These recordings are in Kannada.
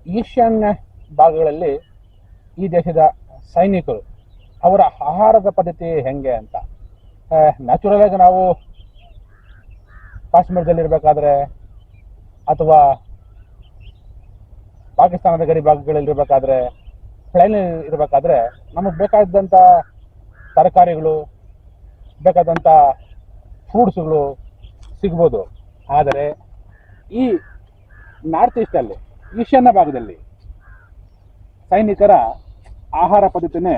ಈಶಾನ್ಯ ಭಾಗಗಳಲ್ಲಿ ಈ ದೇಶದ ಸೈನಿಕರು ಅವರ ಆಹಾರದ ಪದ್ಧತಿ ಹೆಂಗೆ ಅಂತ, ನ್ಯಾಚುರಲ್ ಆಗಿ ನಾವು ಕಾಶ್ಮೀರದಲ್ಲಿರಬೇಕಾದ್ರೆ ಅಥವಾ ಪಾಕಿಸ್ತಾನದ ಗಡಿ ಭಾಗಗಳಲ್ಲಿರಬೇಕಾದ್ರೆ, ಪ್ಲೇನ್ ಇರಬೇಕಾದ್ರೆ ನಮಗೆ ಬೇಕಾದಂಥ ತರಕಾರಿಗಳು, ಬೇಕಾದಂಥ ಫ್ರೂಟ್ಸ್ಗಳು ಸಿಗ್ಬೋದು. ಆದರೆ ಈ ನಾರ್ತ್ ಈಸ್ಟಲ್ಲಿ, ಈಶಾನ್ಯ ಭಾಗದಲ್ಲಿ ಸೈನಿಕರ ಆಹಾರ ಪದ್ಧತಿನೇ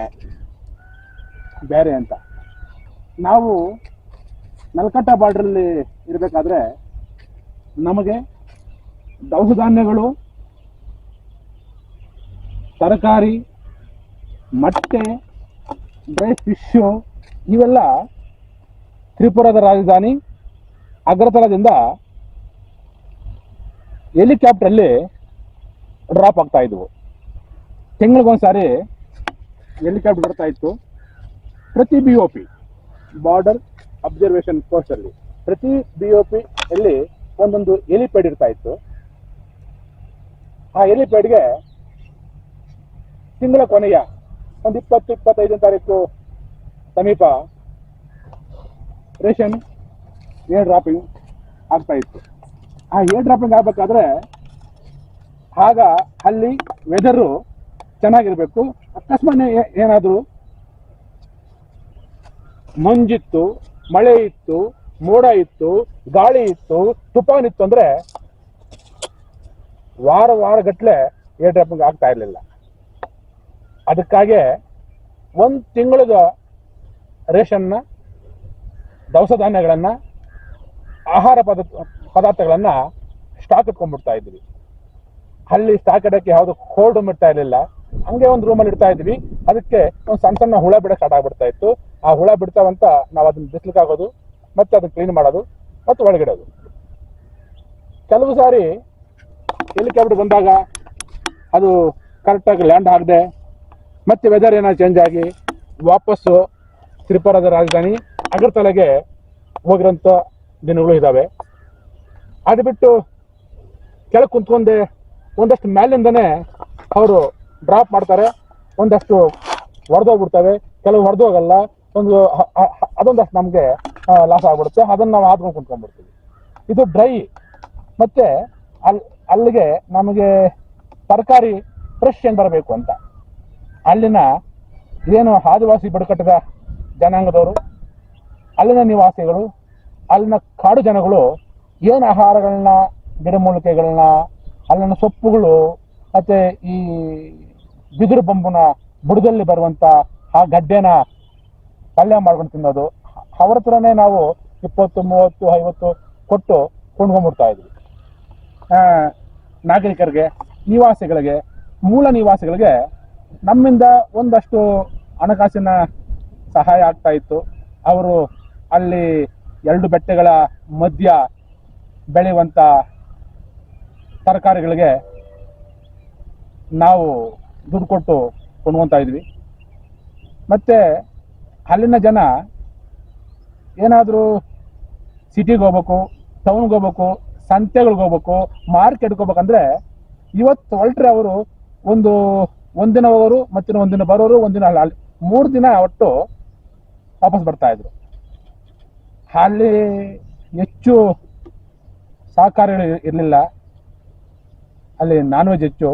ಬೇರೆ ಅಂತ. ನಾವು ನಲ್ಕಟ್ಟ ಬಾರ್ಡ್ರಲ್ಲಿ ಇರಬೇಕಾದ್ರೆ ನಮಗೆ ದವಸ ಧಾನ್ಯಗಳು, ತರಕಾರಿ, ಮೊಟ್ಟೆ, ಡ್ರೈ ಫಿಶ್ಶು ಇವೆಲ್ಲ ತ್ರಿಪುರಾದ ರಾಜಧಾನಿ ಅಗರ್ತಲಾದಿಂದ ಹೆಲಿಕಾಪ್ಟ್ರಲ್ಲಿ ಡ್ರಾಪ್ ಆಗ್ತಾ ಇದ್ವು. ತಿಂಗಳಿಗೊಂದ್ಸಾರಿ ಹೆಲಿಕಾಪ್ಟರ್ ಬರ್ತಾ ಇತ್ತು. ಪ್ರತಿ BOP ಬಾರ್ಡರ್ ಅಬ್ಸರ್ವೇಷನ್ ಪೋಸ್ಟಲ್ಲಿ ಪ್ರತಿ BOP ಅಲ್ಲಿ ಒಂದೊಂದು ಹೆಲಿಪ್ಯಾಡ್ ಇರ್ತಾ ಇತ್ತು. ಆ ಹೆಲಿಪ್ಯಾಡ್ಗೆ ತಿಂಗಳ ಕೊನೆಯ ಒಂದು 20-25 ತಾರೀಕು ಸಮೀಪ ರೇಷನ್ ಏರ್ ಡ್ರಾಪಿಂಗ್ ಆಗ್ತಾ ಇತ್ತು. ಆ ಏರ್ ಡ್ರಾಪಿಂಗ್ ಆಗ್ಬೇಕಾದ್ರೆ ಆಗ ಅಲ್ಲಿ ವೆದರು ಚೆನ್ನಾಗಿರ್ಬೇಕು. ಅಕಸ್ಮಾತ್ ಏನಾದರೂ ಮಂಜಿತ್ತು, ಮಳೆ ಇತ್ತು, ಮೋಡ ಇತ್ತು, ಗಾಳಿ ಇತ್ತು, ತುಫಾನ್ ಇತ್ತು ಅಂದ್ರೆ ವಾರಗಟ್ಟಲೆ ಏರ್ ಡ್ರಾಪಿಂಗ್ ಆಗ್ತಾ ಇರಲಿಲ್ಲ. ಅದಕ್ಕಾಗೆ 1 ತಿಂಗಳದ ರೇಷನ್ನ, ದವಸ ಧಾನ್ಯಗಳನ್ನ, ಆಹಾರ ಪದಾರ್ಥಗಳನ್ನ ಸ್ಟಾಕ್ ಇಟ್ಕೊಂಡ್ಬಿಡ್ತಾ ಇದ್ವಿ. ಅಲ್ಲಿ ಸ್ಟಾಕ್ ಇಡಕ್ಕೆ ಯಾವುದು ಕೋಲ್ಡ್ ರೂಮ್ ಇರ್ತಾ ಇರಲಿಲ್ಲ. ಹಂಗೆ ಒಂದು ರೂಮಲ್ಲಿ ಇಡ್ತಾ ಇದ್ವಿ. ಅದಕ್ಕೆ ಒಂದು ಸಣ್ಣ ಹುಳ ಬಿಡಕ್ಕೆ ಸ್ಟಾರ್ಟ್ ಆಗ್ಬಿಡ್ತಾ ಇತ್ತು. ಆ ಹುಳ ಬಿಡ್ತಾವಂತ ನಾವು ಅದನ್ನ ಬಿಸ್ಲಿಕ್ಕೆ ಹಾಕೋದು, ಮತ್ತೆ ಅದನ್ನ ಕ್ಲೀನ್ ಮಾಡೋದು, ಮತ್ತೆ ಒಳಗಿಡೋದು. ಕೆಲವು ಸಾರಿ ಹೆಲಿಕಾಪ್ಟರ್ ಬಂದಾಗ ಅದು ಕರೆಕ್ಟಾಗಿ ಲ್ಯಾಂಡ್ ಆಗದೆ ಮತ್ತೆ ವೆದರ್ ಏನಾದ್ರು ಚೇಂಜ್ ಆಗಿ ವಾಪಸ್ಸು ತ್ರಿಪುರಾದ ರಾಜಧಾನಿ ಅಗರ್ತಲಾಗೆ ಹೋಗಿರೋಂಥ ದಿನಗಳು ಇದ್ದಾವೆ. ಅದು ಬಿಟ್ಟು ಕೆಳಗೆ ಕುಂತ್ಕೊಂಡೆ ಒಂದಷ್ಟು ಮೇಲಿಂದನೇ ಅವರು ಡ್ರಾಪ್ ಮಾಡ್ತಾರೆ. ಒಂದಷ್ಟು ಹೊಡೆದೋಗ್ಬಿಡ್ತವೆ, ಕೆಲವು ಹೊಡೆದೋಗಲ್ಲ. ಅದೊಂದಷ್ಟು ನಮಗೆ ಲಾಸ್ ಆಗ್ಬಿಡುತ್ತೆ. ಅದನ್ನು ನಾವು ಆದ್ಕೊಂಡು ಕುಂತ್ಕೊಂಡ್ಬಿಡ್ತೀವಿ. ಇದು ಡ್ರೈ. ಮತ್ತೆ ಅಲ್ಲಿಗೆ ನಮಗೆ ತರಕಾರಿ ಫ್ರೆಶ್ ಏನು ಬರಬೇಕು ಅಂತ ಅಲ್ಲಿನ ಏನು ಆದಿವಾಸಿ ಬುಡಕಟ್ಟದ ಜನಾಂಗದವರು, ಅಲ್ಲಿನ ನಿವಾಸಿಗಳು, ಅಲ್ಲಿನ ಕಾಡು ಜನಗಳು ಏನು ಆಹಾರಗಳನ್ನ, ಗಿಡಮೂಲಿಕೆಗಳನ್ನ, ಅಲ್ಲಿನ ಸೊಪ್ಪುಗಳು, ಮತ್ತೆ ಈ ಬಿದಿರು ಬಂಬುನ ಬುಡದಲ್ಲಿ ಬರುವಂತ ಆ ಗಡ್ಡೆನ ಪಲ್ಯ ಮಾಡ್ಕೊಂಡು ತಿನ್ನೋದು, ಅವರ ಹತ್ರನೇ ನಾವು 20, 30, 50 ಕೊಟ್ಟು ಕೊಂಡ್ಕೊಂಡ್ಬಿಡ್ತಾ ಇದ್ವಿ. ನಾಗರಿಕರಿಗೆ, ನಿವಾಸಿಗಳಿಗೆ, ಮೂಲ ನಿವಾಸಿಗಳಿಗೆ ನಮ್ಮಿಂದ ಒಂದಷ್ಟು ಹಣಕಾಸಿನ ಸಹಾಯ ಆಗ್ತಾ ಇತ್ತು. ಅವರು ಅಲ್ಲಿ 2 ಬೆಟ್ಟಗಳ ಮಧ್ಯ ಬೆಳೆಯುವಂಥ ತರಕಾರಿಗಳಿಗೆ ನಾವು ದುಡ್ಡು ಕೊಟ್ಟು ಕೊಂಡ್ಕೊತಾ ಇದ್ವಿ. ಮತ್ತು ಅಲ್ಲಿನ ಜನ ಏನಾದರೂ ಸಿಟಿಗೆ ಹೋಗ್ಬೇಕು, ಟೌನ್ಗೆ ಹೋಗ್ಬೇಕು, ಸಂತೆಗಳಿಗೆ ಹೋಗ್ಬೇಕು, ಮಾರ್ಕೆಟ್ಗೆ ಹೋಗ್ಬೇಕಂದ್ರೆ ಇವತ್ತು ಹೊರಟ್ರೆ ಅವರು ಒಂದಿನ ಹೋಗೋರು, ಮತ್ತಿನ ಒಂದಿನ ಬರೋರು, ಒಂದಿನ ಅಲ್ಲಿ 3 ದಿನ ಒಟ್ಟು ವಾಪಸ್ ಬರ್ತಾ ಇದ್ರು. ಅಲ್ಲಿ ಹೆಚ್ಚು ಶಾಕಾಹಾರಿಗಳು ಇರಲಿಲ್ಲ. ಅಲ್ಲಿ ನಾನ್ ವೆಜ್ ಹೆಚ್ಚು,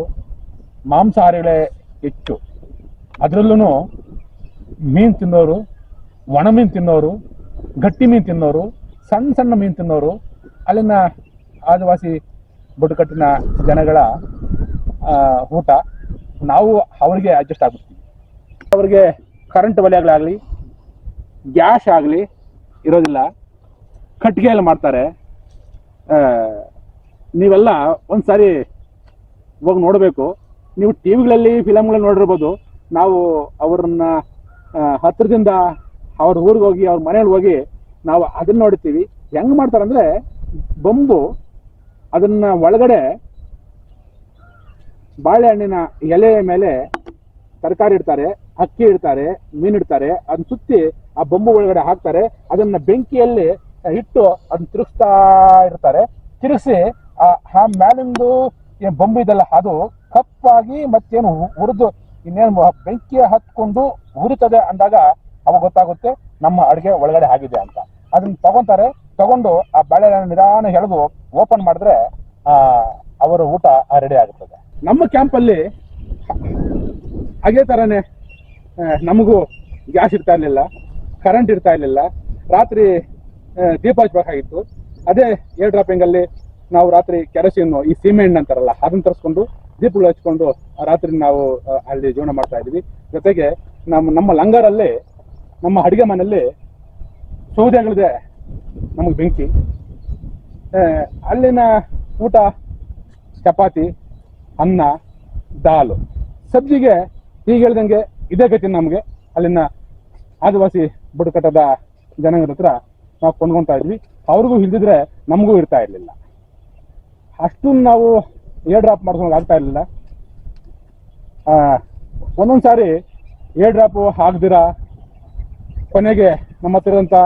ಮಾಂಸಾಹಾರಿಗಳೇ ಹೆಚ್ಚು. ಅದರಲ್ಲೂ ಮೀನು ತಿನ್ನೋರು, ಒಣ ಮೀನು ತಿನ್ನೋರು, ಗಟ್ಟಿ ಮೀನು ತಿನ್ನೋರು, ಸಣ್ಣ ಮೀನು ತಿನ್ನೋರು ಅಲ್ಲಿನ ಆದಿವಾಸಿ ಬುಡಕಟ್ಟಿನ ಜನಗಳ ಊಟ. ನಾವು ಅವರಿಗೆ ಅಡ್ಜಸ್ಟ್ ಆಗ್ಬಿಡ್ತೀವಿ. ಅವರಿಗೆ ಕರೆಂಟ್ ಒಲೆಗಳಾಗಲಿ, ಗ್ಯಾಸ್ ಆಗಲಿ ಇರೋದಿಲ್ಲ, ಕಟ್ಟಿಗೆಯಲ್ಲಿ ಮಾಡ್ತಾರೆ. ನೀವೆಲ್ಲ ಒಂದು ಸಾರಿ ಹೋಗಿ ನೋಡಬೇಕು. ನೀವು ಟಿವಿಗಳಲ್ಲಿ, ಫಿಲಮ್ಗಳಲ್ಲಿ ನೋಡಿರ್ಬೋದು. ನಾವು ಅವ್ರನ್ನ ಹತ್ತಿರದಿಂದ ಅವ್ರ ಊರಿಗೆ ಹೋಗಿ, ಅವ್ರ ಮನೇಲಿ ಹೋಗಿ ನಾವು ಅದನ್ನ ನೋಡ್ತೀವಿ. ಹೆಂಗೆ ಮಾಡ್ತಾರಂದ್ರೆ, ಬೊಂಬು ಅದನ್ನ ಒಳಗಡೆ ಬಾಳೆಹಣ್ಣಿನ ಎಲೆ ಮೇಲೆ ತರಕಾರಿ ಇಡ್ತಾರೆ, ಅಕ್ಕಿ ಇಡ್ತಾರೆ, ಮೀನು ಇಡ್ತಾರೆ. ಅದನ್ನ ಸುತ್ತಿ ಆ ಬೊಂಬು ಒಳಗಡೆ ಹಾಕ್ತಾರೆ. ಅದನ್ನ ಬೆಂಕಿಯಲ್ಲಿ ಇಟ್ಟು ಅದನ್ನ ತಿರುಗಿಸ್ತಾ ಇರ್ತಾರೆ. ತಿರುಗಿಸಿ ಆ ಮ್ಯಾಲಿಂದು ಬೊಂಬು ಇದೆಲ್ಲ ಅದು ಕಪ್ಪಾಗಿ ಮತ್ತೇನು ಹುರಿದು ಇನ್ನೇನು ಬೆಂಕಿ ಹತ್ಕೊಂಡು ಉರಿತದೆ ಅಂದಾಗ ಅವಾಗ ಗೊತ್ತಾಗುತ್ತೆ ನಮ್ಮ ಅಡುಗೆ ಒಳಗಡೆ ಆಗಿದೆ ಅಂತ. ಅದನ್ನ ತಗೊಂಡು ಆ ಬಾಳೆಹಣ್ಣು ನಿಧಾನ ಎಳೆದು ಓಪನ್ ಮಾಡಿದ್ರೆ ಅವರ ಊಟ ರೆಡಿ ಆಗುತ್ತದೆ. ನಮ್ಮ ಕ್ಯಾಂಪಲ್ಲಿ ಅದೇ ಥರನೇ ನಮಗೂ ಗ್ಯಾಸ್ ಇರ್ತಾ ಇರಲಿಲ್ಲ, ಕರೆಂಟ್ ಇರ್ತಾ ಇರಲಿಲ್ಲ. ರಾತ್ರಿ ದೀಪ ಹಚ್ಚಬೇಕಾಗಿತ್ತು. ಅದೇ ಏರ್ ಡ್ರಾಪಿಂಗಲ್ಲಿ ನಾವು ರಾತ್ರಿ ಕೆರಸಿನ್ ಈ ಸೀಮೆಣ್ಣೆ ಅಂತಾರಲ್ಲ ಅದನ್ನ ತರಿಸ್ಕೊಂಡು ದೀಪಗಳು ಹಚ್ಕೊಂಡು ರಾತ್ರಿ ನಾವು ಅಲ್ಲಿ ಜೀವನ ಮಾಡ್ತಾ ಇದ್ವಿ. ಜೊತೆಗೆ ನಮ್ಮ ಲಂಗರಲ್ಲಿ ನಮ್ಮ ಅಡುಗೆ ಮನೆಯಲ್ಲಿ ಸೌದೆಗಳಿದೆ, ನಮಗೆ ಬೆಂಕಿ. ಅಲ್ಲಿನ ಊಟ ಚಪಾತಿ, ಅನ್ನ, ದಾಲು, ಸಬ್ಜಿಗೆ ಹೀಗೆ ಹೇಳ್ದಂಗೆ ಇದೇ ಗತಿ ನಮಗೆ. ಅಲ್ಲಿನ ಆದಿವಾಸಿ ಬುಡಕಟ್ಟದ ಜನಾಂಗದ ಹತ್ರ ನಾವು ಕೊಂಡ್ಕೊತಾ ಇದ್ವಿ. ಅವ್ರಿಗೂ ಇಲ್ದಿದ್ರೆ ನಮಗೂ ಇರ್ತಾ ಇರಲಿಲ್ಲ. ಅಷ್ಟು ನಾವು ಏರ್ ಡ್ರಾಪ್ ಮಾಡ್ಕೊಂಡು ಆಗ್ತಾ ಇರಲಿಲ್ಲ. ಒಂದೊಂದು ಸಾರಿ ಏರ್ ಡ್ರಾಪು ಹಾಕ್ದಿರ ಕೊನೆಗೆ ನಮ್ಮ ಹತ್ರ ಇರೋಂಥ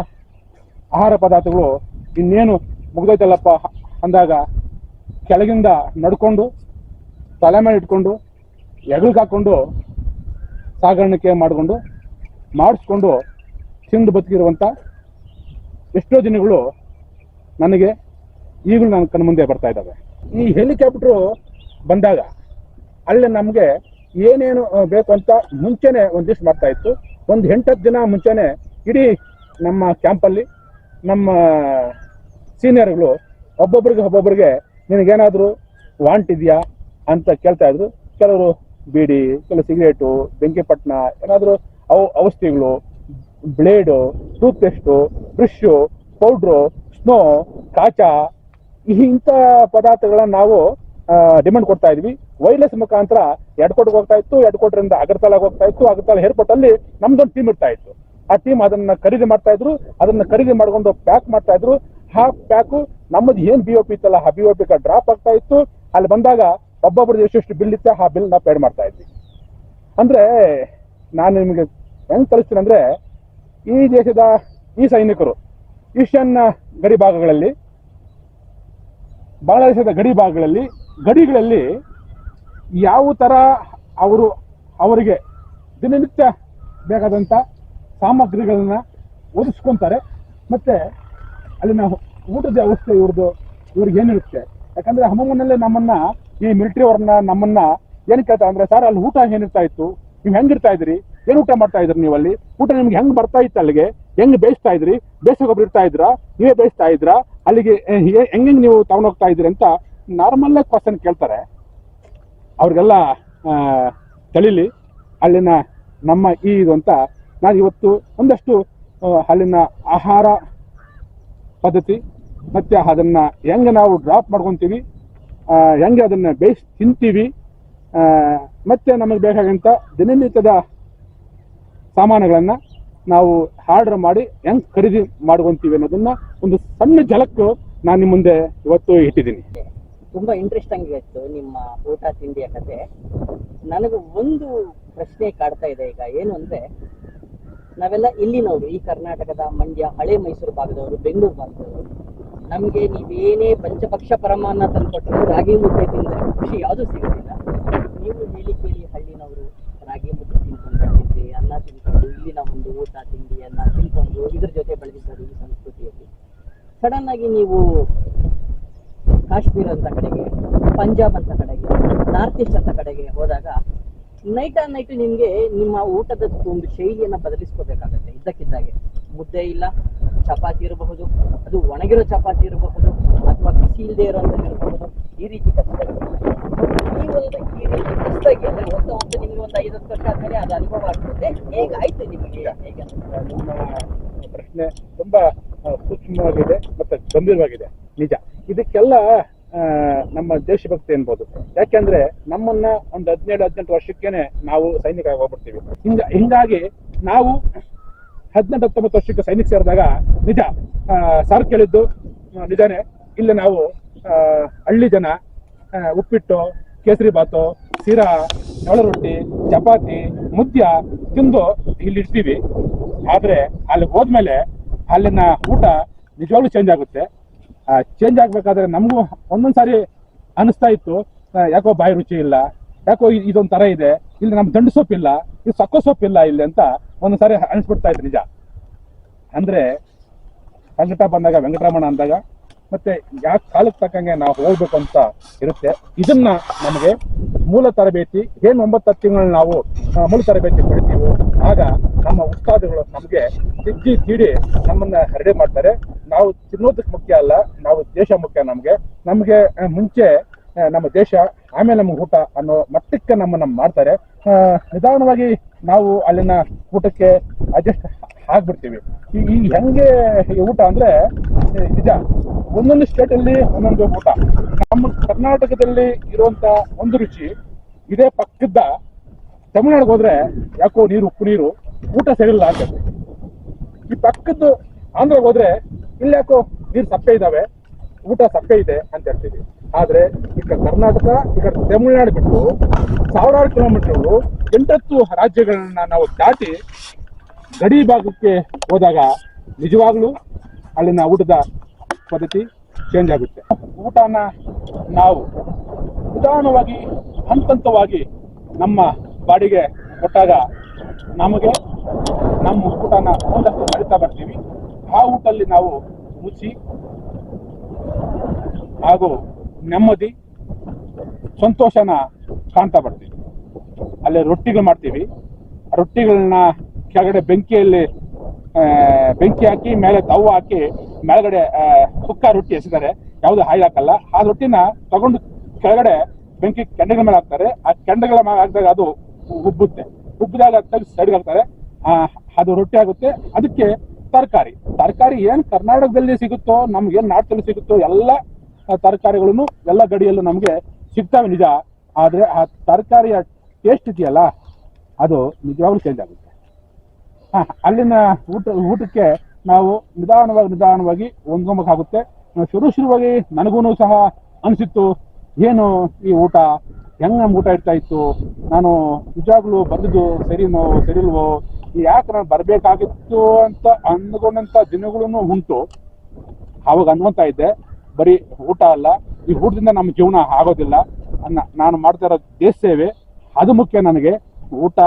ಆಹಾರ ಪದಾರ್ಥಗಳು ಇನ್ನೇನು ಮುಗ್ದೈತಲ್ಲಪ್ಪ ಅಂದಾಗ ಕೆಳಗಿಂದ ನಡ್ಕೊಂಡು ತಲೆ ಮೇಲೆ ಇಟ್ಕೊಂಡು ಎಗಲ್ಗೆ ಹಾಕ್ಕೊಂಡು ಸಾಗಾಣಿಕೆ ಮಾಡಿಸ್ಕೊಂಡು ತಿಂದು ಬದುಕಿರುವಂಥ ಎಷ್ಟೋ ದಿನಗಳು ನನಗೆ ಈಗಲೂ ನನ್ನ ಕಣ್ಣು ಮುಂದೆ ಬರ್ತಾ ಇದ್ದಾವೆ. ಈ ಹೆಲಿಕಾಪ್ಟ್ರು ಬಂದಾಗ ಅಲ್ಲಿ ನಮಗೆ ಏನೇನು ಬೇಕು ಅಂತ ಮುಂಚೆನೆ ಒಂದಿಷ್ಟು ಮಾಡ್ತಾ ಇತ್ತು. ಒಂದು 8-10 ದಿನ ಮುಂಚೆನೆ ಇಡೀ ನಮ್ಮ ಕ್ಯಾಂಪಲ್ಲಿ ನಮ್ಮ ಸೀನಿಯರ್ಗಳು ಒಬ್ಬೊಬ್ಬರಿಗೆ ನಿನಗೇನಾದರೂ ವಾಂಟ್ ಇದೆಯಾ ಅಂತ ಕೇಳ್ತಾ ಇದ್ರು. ಕೆಲವರು ಬೀಡಿ, ಕೆಲವು ಸಿಗರೇಟು, ಬೆಂಕಿಪಟ್ಟಣ, ಏನಾದರೂ ಔಷಧಿಗಳು, blade, toothpaste, brush, powder, snow, ಕಾಚ, ಇಂಥ ಪದಾರ್ಥಗಳನ್ನ ನಾವು ಡಿಮಾಂಡ್ ಕೊಡ್ತಾ ಇದ್ವಿ. ವೈರ್ಲೆಸ್ ಮುಖಾಂತರ ಎಡ್ಕೋಟ್ಗೆ ಹೋಗ್ತಾ ಇತ್ತು, ಎಡ್ಕೋಟ್ರಿಂದ ಅಗರ್ತಲಾಗಿ ಹೋಗ್ತಾ ಇತ್ತು. ಅಗರ್ತಲ ಏರ್ಪೋರ್ಟ್ ಅಲ್ಲಿ ನಮ್ದೊಂದು ಟೀಮ್ ಇರ್ತಾ ಇತ್ತು. ಆ ಟೀಮ್ ಅದನ್ನ ಖರೀದಿ ಮಾಡ್ತಾ ಇದ್ರು. ಅದನ್ನ ಖರೀದಿ ಮಾಡ್ಕೊಂಡು ಪ್ಯಾಕ್ ಮಾಡ್ತಾ ಇದ್ರು. ಆ ಪ್ಯಾಕು ನಮ್ಮದು ಏನ್ BOP ಇತ್ತಲ್ಲ ಆ BOP ಡ್ರಾಪ್ ಆಗ್ತಾ ಇತ್ತು. ಅಲ್ಲಿ ಬಂದಾಗ ಒಬ್ಬೊಬ್ರದ್ದು ಎಷ್ಟು ಬಿಲ್ ಇತ್ತೆ ಆ ಬಿಲ್ ನಾವು ಪೇಡ್ ಮಾಡ್ತಾ ಇದ್ವಿ. ಅಂದ್ರೆ ನಾನು ನಿಮಗೆ ಹೆಂಗ್ ಕಲಿಸ್ತೀನಿ ಅಂದ್ರೆ, ಈ ದೇಶದ ಈ ಸೈನಿಕರು ಈಶಾನ್ಯ ಗಡಿ ಭಾಗಗಳಲ್ಲಿ, ಬಾಂಗ್ಲಾದೇಶದ ಗಡಿಗಳಲ್ಲಿ ಯಾವ ತರ ಅವರಿಗೆ ದಿನನಿತ್ಯ ಬೇಕಾದಂಥ ಸಾಮಗ್ರಿಗಳನ್ನ ಒದಗಿಸ್ಕೊಂತಾರೆ. ಮತ್ತೆ ಅಲ್ಲಿನ ಊಟದ ವ್ಯವಸ್ಥೆ ಇವ್ರಿಗೆ ಏನಿರುತ್ತೆ. ಯಾಕಂದ್ರೆ ಹಮ್ಮಮ್ಮನಲ್ಲೇ ಈ ಮಿಲಿಟರಿ ಅವ್ರನ್ನ ನಮ್ಮನ್ನ ಏನ್ ಕೇಳ್ತಾ ಅಂದ್ರೆ, ಸರ್ ಅಲ್ಲಿ ಊಟ ಏನಿರ್ತಾ ಇತ್ತು, ನೀವು ಹೆಂಗಿರ್ತಾ ಇದ್ರಿ, ಏನು ಊಟ ಮಾಡ್ತಾ ಇದ್ರಿ, ನೀವು ಅಲ್ಲಿ ಊಟ ನಿಮ್ಗೆ ಹೆಂಗ್ ಬರ್ತಾ ಇತ್ತು, ಅಲ್ಲಿಗೆ ಹೆಂಗ್ ಬೇಯಿಸ್ತಾ ಇದ್ರಿ, ಬೇಯಿಸೋಗೊಬ್ರು ಇರ್ತಾ ಇದ್ರಾ, ನೀವೇ ಬೇಯಿಸ್ತಾ ಇದ್ರಾ, ಅಲ್ಲಿಗೆ ಹೆಂಗೆ ನೀವು ತಗೊಂಡೋಗ್ತಾ ಇದ್ರಿ ಅಂತ ನಾರ್ಮಲ್ ಕ್ವಶನ್ ಕೇಳ್ತಾರೆ. ಅವ್ರಿಗೆಲ್ಲ ತಿಳಿಲಿ ಅಲ್ಲಿನ ನಮ್ಮ ಇದು ಅಂತ ನಾನು ಇವತ್ತು ಒಂದಷ್ಟು ಅಲ್ಲಿನ ಆಹಾರ ಪದ್ಧತಿ ಮತ್ತೆ ಅದನ್ನ ಹೆಂಗೆ ನಾವು ಡ್ರಾಪ್ ಮಾಡ್ಕೊತೀವಿ, ಹೆಂಗೆ ಅದನ್ನ ಬೇಯಿಸಿ ತಿಂತೀವಿ, ಮತ್ತೆ ನಮಗೆ ಬೇಕಾಗಂತ ದಿನನಿತ್ಯದ ಸಾಮಾನುಗಳನ್ನ ನಾವು ಆರ್ಡರ್ ಮಾಡಿ ಹೆಂಗ್ ಖರೀದಿ ಮಾಡ್ಕೊಂತೀವಿ ಅನ್ನೋದನ್ನ ಒಂದು ಸಣ್ಣ ಝಲಕ್ಕು ನಾನು ನಿಮ್ಮ ಮುಂದೆ ಇವತ್ತು ಇಟ್ಟಿದ್ದೀನಿ. ತುಂಬಾ ಇಂಟ್ರೆಸ್ಟಿಂಗ್ ಇತ್ತು ನಿಮ್ಮ ಊಟ ತಿಂಡಿಯ ಕತೆ. ನನಗೆ ಒಂದು ಪ್ರಶ್ನೆ ಕಾಡ್ತಾ ಇದೆ ಈಗ, ಏನು ಅಂದ್ರೆ, ನಾವೆಲ್ಲ ಇಲ್ಲಿನವರು, ಈ ಕರ್ನಾಟಕದ ಮಂಡ್ಯ, ಹಳೆ ಮೈಸೂರು ಭಾಗದವರು, ಬೆಂಗಳೂರು ಭಾಗದವರು, ನಮ್ಗೆ ನೀವೇನೇ ಪಂಚಪಕ್ಷ ಪರಮಾನ್ನ ತಂದ್ಕೊಟ್ರು ರಾಗಿ ಮುದ್ದೆ ತಿಂದ ಖುಷಿ ಯಾವುದು ಸಿಗೋದಿಲ್ಲ. ನೀವು ಕೇಳಿ ಹಳ್ಳಿನವರು ರಾಗಿ ಮುದ್ದೆ ತಿನ್ಕೊಂಡು ಅನ್ನ ತಿನ್ಕೊಂಡು ಇಲ್ಲಿನ ಒಂದು ಊಟ ತಿಂಡಿಯನ್ನ ತಿನ್ಕೊಂಡು ಇದ್ರ ಜೊತೆ ಬೆಳೆದಿದ್ದರು ಈ ಸಂಸ್ಕೃತಿಯಲ್ಲಿ. ಸಡನ್ ಆಗಿ ನೀವು ಕಾಶ್ಮೀರ ಅಂತ ಕಡೆಗೆ, ಪಂಜಾಬ್ ಅಂತ ಕಡೆಗೆ, ನಾರ್ತ್ ಈಸ್ಟ್ ಅಂತ ಕಡೆಗೆ ಹೋದಾಗ ನೈಟ್ ಆನ್ ನೈಟ್ ನಿಮ್ಗೆ ನಿಮ್ಮ ಊಟದ ಒಂದು ಶೈಲಿಯನ್ನ ಬದಲಿಸ್ಕೋಬೇಕಾಗತ್ತೆ. ಇದ್ದಕ್ಕಿದ್ದಾಗೆ ಮುದ್ದೆ ಇಲ್ಲ, ಚಪಾತಿ ಇರಬಹುದು, ಅದು ಒಣಗಿರೋ ಚಪಾತಿ ಇರಬಹುದು, ಅಥವಾ ಬಿಸಿ ಇಲ್ಲದೆ ಇರೋಂಥದ್ದು ಇರಬಹುದು. ಈ ರೀತಿ ಕಷ್ಟದಲ್ಲಿ ಈ ರೀತಿ ಕಷ್ಟಕ್ಕೆ ಅಂದ್ರೆ ಒಂದು ನಿಮ್ಗೆ ಒಂದು 5-10 ವರ್ಷ ಆದ್ಮೇಲೆ ಅದು ಅನುಭವ ಆಗ್ತದೆ. ಹೇಗಾಯ್ತು ನಿಮಗೆ? ಹೇಗೆ ನಿಮ್ಮ ಪ್ರಶ್ನೆ ತುಂಬಾ ಸೂಕ್ಷ್ಮವಾಗಿದೆ ಮತ್ತೆ ಗಂಭೀರವಾಗಿದೆ. ನಿಜ, ಇದಕ್ಕೆಲ್ಲ ನಮ್ಮ ದೇಶಭಕ್ತಿ ಅನ್ಬೋದು. ಯಾಕೆಂದ್ರೆ ನಮ್ಮನ್ನ ಒಂದು 17-18 ವರ್ಷಕ್ಕೇನೆ ನಾವು ಸೈನಿಕ ಹೋಗ್ಬಿಡ್ತೀವಿ. ಹಿಂಗಾಗಿ ನಾವು 18-19 ವರ್ಷಕ್ಕೆ ಸೈನಿಕ ಸೇರಿದಾಗ ನಿಜ ಸರ್ ಕೇಳಿದ್ದು ನಿಜಾನೇ. ಇಲ್ಲಿ ನಾವು ಹಳ್ಳಿ ಜನ ಉಪ್ಪಿಟ್ಟು, ಕೇಸರಿ ಬಾತು, ಸಿರಾ, ಜೋಳ ರೊಟ್ಟಿ, ಚಪಾತಿ, ಮುದ್ಯ ತಿಂದು ಇಲ್ಲಿ ಇರ್ತೀವಿ. ಆದ್ರೆ ಅಲ್ಲಿ ಹೋದ್ಮೇಲೆ ಅಲ್ಲಿನ ಊಟ ನಿಜವಾಗ್ಲೂ ಚೇಂಜ್ ಆಗುತ್ತೆ. ಚೇಂಜ್ ಆಗ್ಬೇಕಾದ್ರೆ ನಮಗೂ ಒಂದೊಂದ್ಸಾರಿ ಅನಿಸ್ತಾ ಇತ್ತು, ಯಾಕೋ ಬಾಯಿ ರುಚಿ ಇಲ್ಲ, ಯಾಕೋ ಇದೊಂದು ತರ ಇದೆ, ಇಲ್ಲಿ ನಮ್ ದಂಡು ಸೊಪ್ಪಿಲ್ಲ, ಇದು ಸೊಕ್ಕ ಸೊಪ್ಪಿಲ್ಲ ಇಲ್ಲಿ ಅಂತ ಒಂದೊಂದ್ಸಾರಿ ಅನಿಸ್ಬಿಡ್ತಾ ಇತ್ತು ನಿಜ. ಅಂದ್ರೆ ಸಂಕಟ ಬಂದಾಗ ವೆಂಕಟರಮಣ ಅಂದಾಗ ಮತ್ತೆ ಯಾಕೆ ಕಾಲಕ್ಕೆ ತಕ್ಕಂಗೆ ನಾವು ಹೋಗ್ಬೇಕು ಅಂತ ಇರುತ್ತೆ. ಇದನ್ನ ನಮಗೆ ಮೂಲ ತರಬೇತಿ ಏನು 9 ತಿಂಗಳು ನಾವು ಮೂಲ ತರಬೇತಿ ಪಡಿತೀವೋ ಆಗ ನಮ್ಮ ಉಸ್ತಾದಗಳು ನಮಗೆ ತಿದ್ದಿ ತೀಡಿ ನಮ್ಮನ್ನ ರೆಡಿ ಮಾಡ್ತಾರೆ. ನಾವು ತಿನ್ನೋದಕ್ಕೆ ಮುಖ್ಯ ಅಲ್ಲ, ನಾವು ದೇಶ ಮುಖ್ಯ. ನಮಗೆ ಮುಂಚೆ ನಮ್ಮ ದೇಶ ಆಮೇಲೆ ನಮ್ಗೆ ಊಟ ಅನ್ನೋ ಮಟ್ಟಕ್ಕೆ ನಮ್ಮನ್ನ ಮಾಡ್ತಾರೆ. ನಿಧಾನವಾಗಿ ನಾವು ಅಲ್ಲಿನ ಊಟಕ್ಕೆ ಅಡ್ಜಸ್ಟ್ ಆಗ್ಬಿಡ್ತೀವಿ. ಈ ಹೆಂಗೆ ಈ ಊಟ ಅಂದ್ರೆ ನಿಜ ಒಂದೊಂದು ಸ್ಟೇಟ್ ಅಲ್ಲಿ ಒಂದೊಂದು ಊಟ. ನಮ್ಮ ಕರ್ನಾಟಕದಲ್ಲಿ ಇರುವಂತ ಒಂದು ರುಚಿ ಇದೇ ಪಕ್ಕದ ತಮಿಳ್ನಾಡಿಗೆ ಹೋದ್ರೆ ಯಾಕೋ ಉಪ್ಪು ನೀರು ಊಟ ಸರಿಯಿಲ್ಲ ಅಂತ. ಈ ಪಕ್ಕದ್ದು ಆಂಧ್ರಗೆ ಹೋದ್ರೆ ಇಲ್ಲಿ ಯಾಕೋ ನೀರು ಸಪ್ಪೆ ಇದಾವೆ, ಊಟ ಸಪ್ಪೆ ಇದೆ ಅಂತ ಹೇಳ್ತೀವಿ. ಆದ್ರೆ ಈಗ ಕರ್ನಾಟಕ ಈಗ ತಮಿಳ್ನಾಡು ಬಿಟ್ಟು ಸಾವಿರಾರು ಕಿಲೋಮೀಟರ್ಗಳು 8 ರಾಜ್ಯಗಳನ್ನ ನಾವು ದಾಟಿ ಗಡಿ ಭಾಗಕ್ಕೆ ಹೋದಾಗ ನಿಜವಾಗ್ಲೂ ಅಲ್ಲಿನ ಊಟದ ಪದ್ಧತಿ ಚೇಂಜ್ ಆಗುತ್ತೆ. ಊಟನ ನಾವು ನಿಧಾನವಾಗಿ ಹಂತವಾಗಿ ನಮ್ಮ ಬಾಡಿಗೆ ಕೊಟ್ಟಾಗ ನಮಗೆ ನಮ್ಮ ಊಟನ ಒಂದಷ್ಟು ಕಲಿತಾ ಬರ್ತೀವಿ. ಆ ಊಟಲ್ಲಿ ನಾವು ರುಚಿ ಹಾಗೂ ನೆಮ್ಮದಿ ಸಂತೋಷನ ಕಾಣ್ತಾ ಬರ್ತೀವಿ. ಅಲ್ಲಿ ರೊಟ್ಟಿಗಳು ಮಾಡ್ತೀವಿ, ರೊಟ್ಟಿಗಳನ್ನ ಕೆಳಗಡೆ ಬೆಂಕಿ ಹಾಕಿ ಮೇಲೆ ತವ ಹಾಕಿ ಮೇಲ್ಗಡೆ ಸುಕ್ಕ ರೊಟ್ಟಿ ಎಸಿದ್ದಾರೆ, ಯಾವುದು ಆಯಿಲ್ ಹಾಕಲ್ಲ. ಆ ರೊಟ್ಟಿನ ತಗೊಂಡು ಕೆಳಗಡೆ ಬೆಂಕಿ ಕೆಂಡಗಳ ಮೇಲೆ ಹಾಕ್ತಾರೆ. ಆ ಕೆಂಡಗಳ ಮೇಲೆ ಹಾಕಿದಾಗ ಅದು ಉಬ್ಬಿದಾಗ ತೆಗೆದು ಸೈಡ್ಗೆ ಹಾಕ್ತಾರೆ, ಅದು ರೊಟ್ಟಿ ಆಗುತ್ತೆ. ಅದಕ್ಕೆ ತರಕಾರಿ ಏನ್ ಕರ್ನಾಟಕದಲ್ಲಿ ಸಿಗುತ್ತೋ, ನಮ್ಗೆ ಏನ್ ನಾರ್ತಲ್ಲಿ ಸಿಗುತ್ತೋ ಎಲ್ಲ ತರಕಾರಿಗಳನ್ನು ಎಲ್ಲ ಗಡಿಯಲ್ಲೂ ನಮ್ಗೆ ಸಿಗ್ತಾವೆ ನಿಜ. ಆದ್ರೆ ಆ ತರಕಾರಿಯ ಟೇಸ್ಟ್ ಇದೆಯಲ್ಲ ಅದು ನಿಜವಾಗ್ಲೂ ಚೇಂಜ್ ಆಗುತ್ತೆ. ಅಲ್ಲಿನ ಊಟಕ್ಕೆ ನಾವು ನಿಧಾನವಾಗಿ ಹೊಂದ್ಕೊಬೇಕಾಗುತ್ತೆ. ಶುರುವಾಗಿ ನನಗೂ ಸಹ ಅನಿಸಿತ್ತು, ಏನು ಈ ಊಟ ಹೆಂಗ್ ನಮ್ಗೆ ಊಟ ಇರ್ತಾ ಇತ್ತು, ನಾನು ನಿಜವಾಗ್ಲೂ ಬಂದಿದ್ದು ಸರಿಲ್ವೋ, ಯಾಕೆ ನಾನು ಬರ್ಬೇಕಾಗಿತ್ತು ಅಂತ ಅಂದ್ಕೊಂಡಂತ ದಿನಗಳೂ ಉಂಟು. ಅವಾಗ ಅನ್ಕೊಂತಾ ಇದ್ದೆ, ಬರೀ ಊಟ ಅಲ್ಲ, ಈ ಊಟದಿಂದ ನಮ್ಮ ಜೀವನ ಆಗೋದಿಲ್ಲ. ನಾನು ಮಾಡ್ತಾ ಇರೋ ದೇಶ ಸೇವೆ ಅದು ಮುಖ್ಯ. ನನಗೆ ಊಟ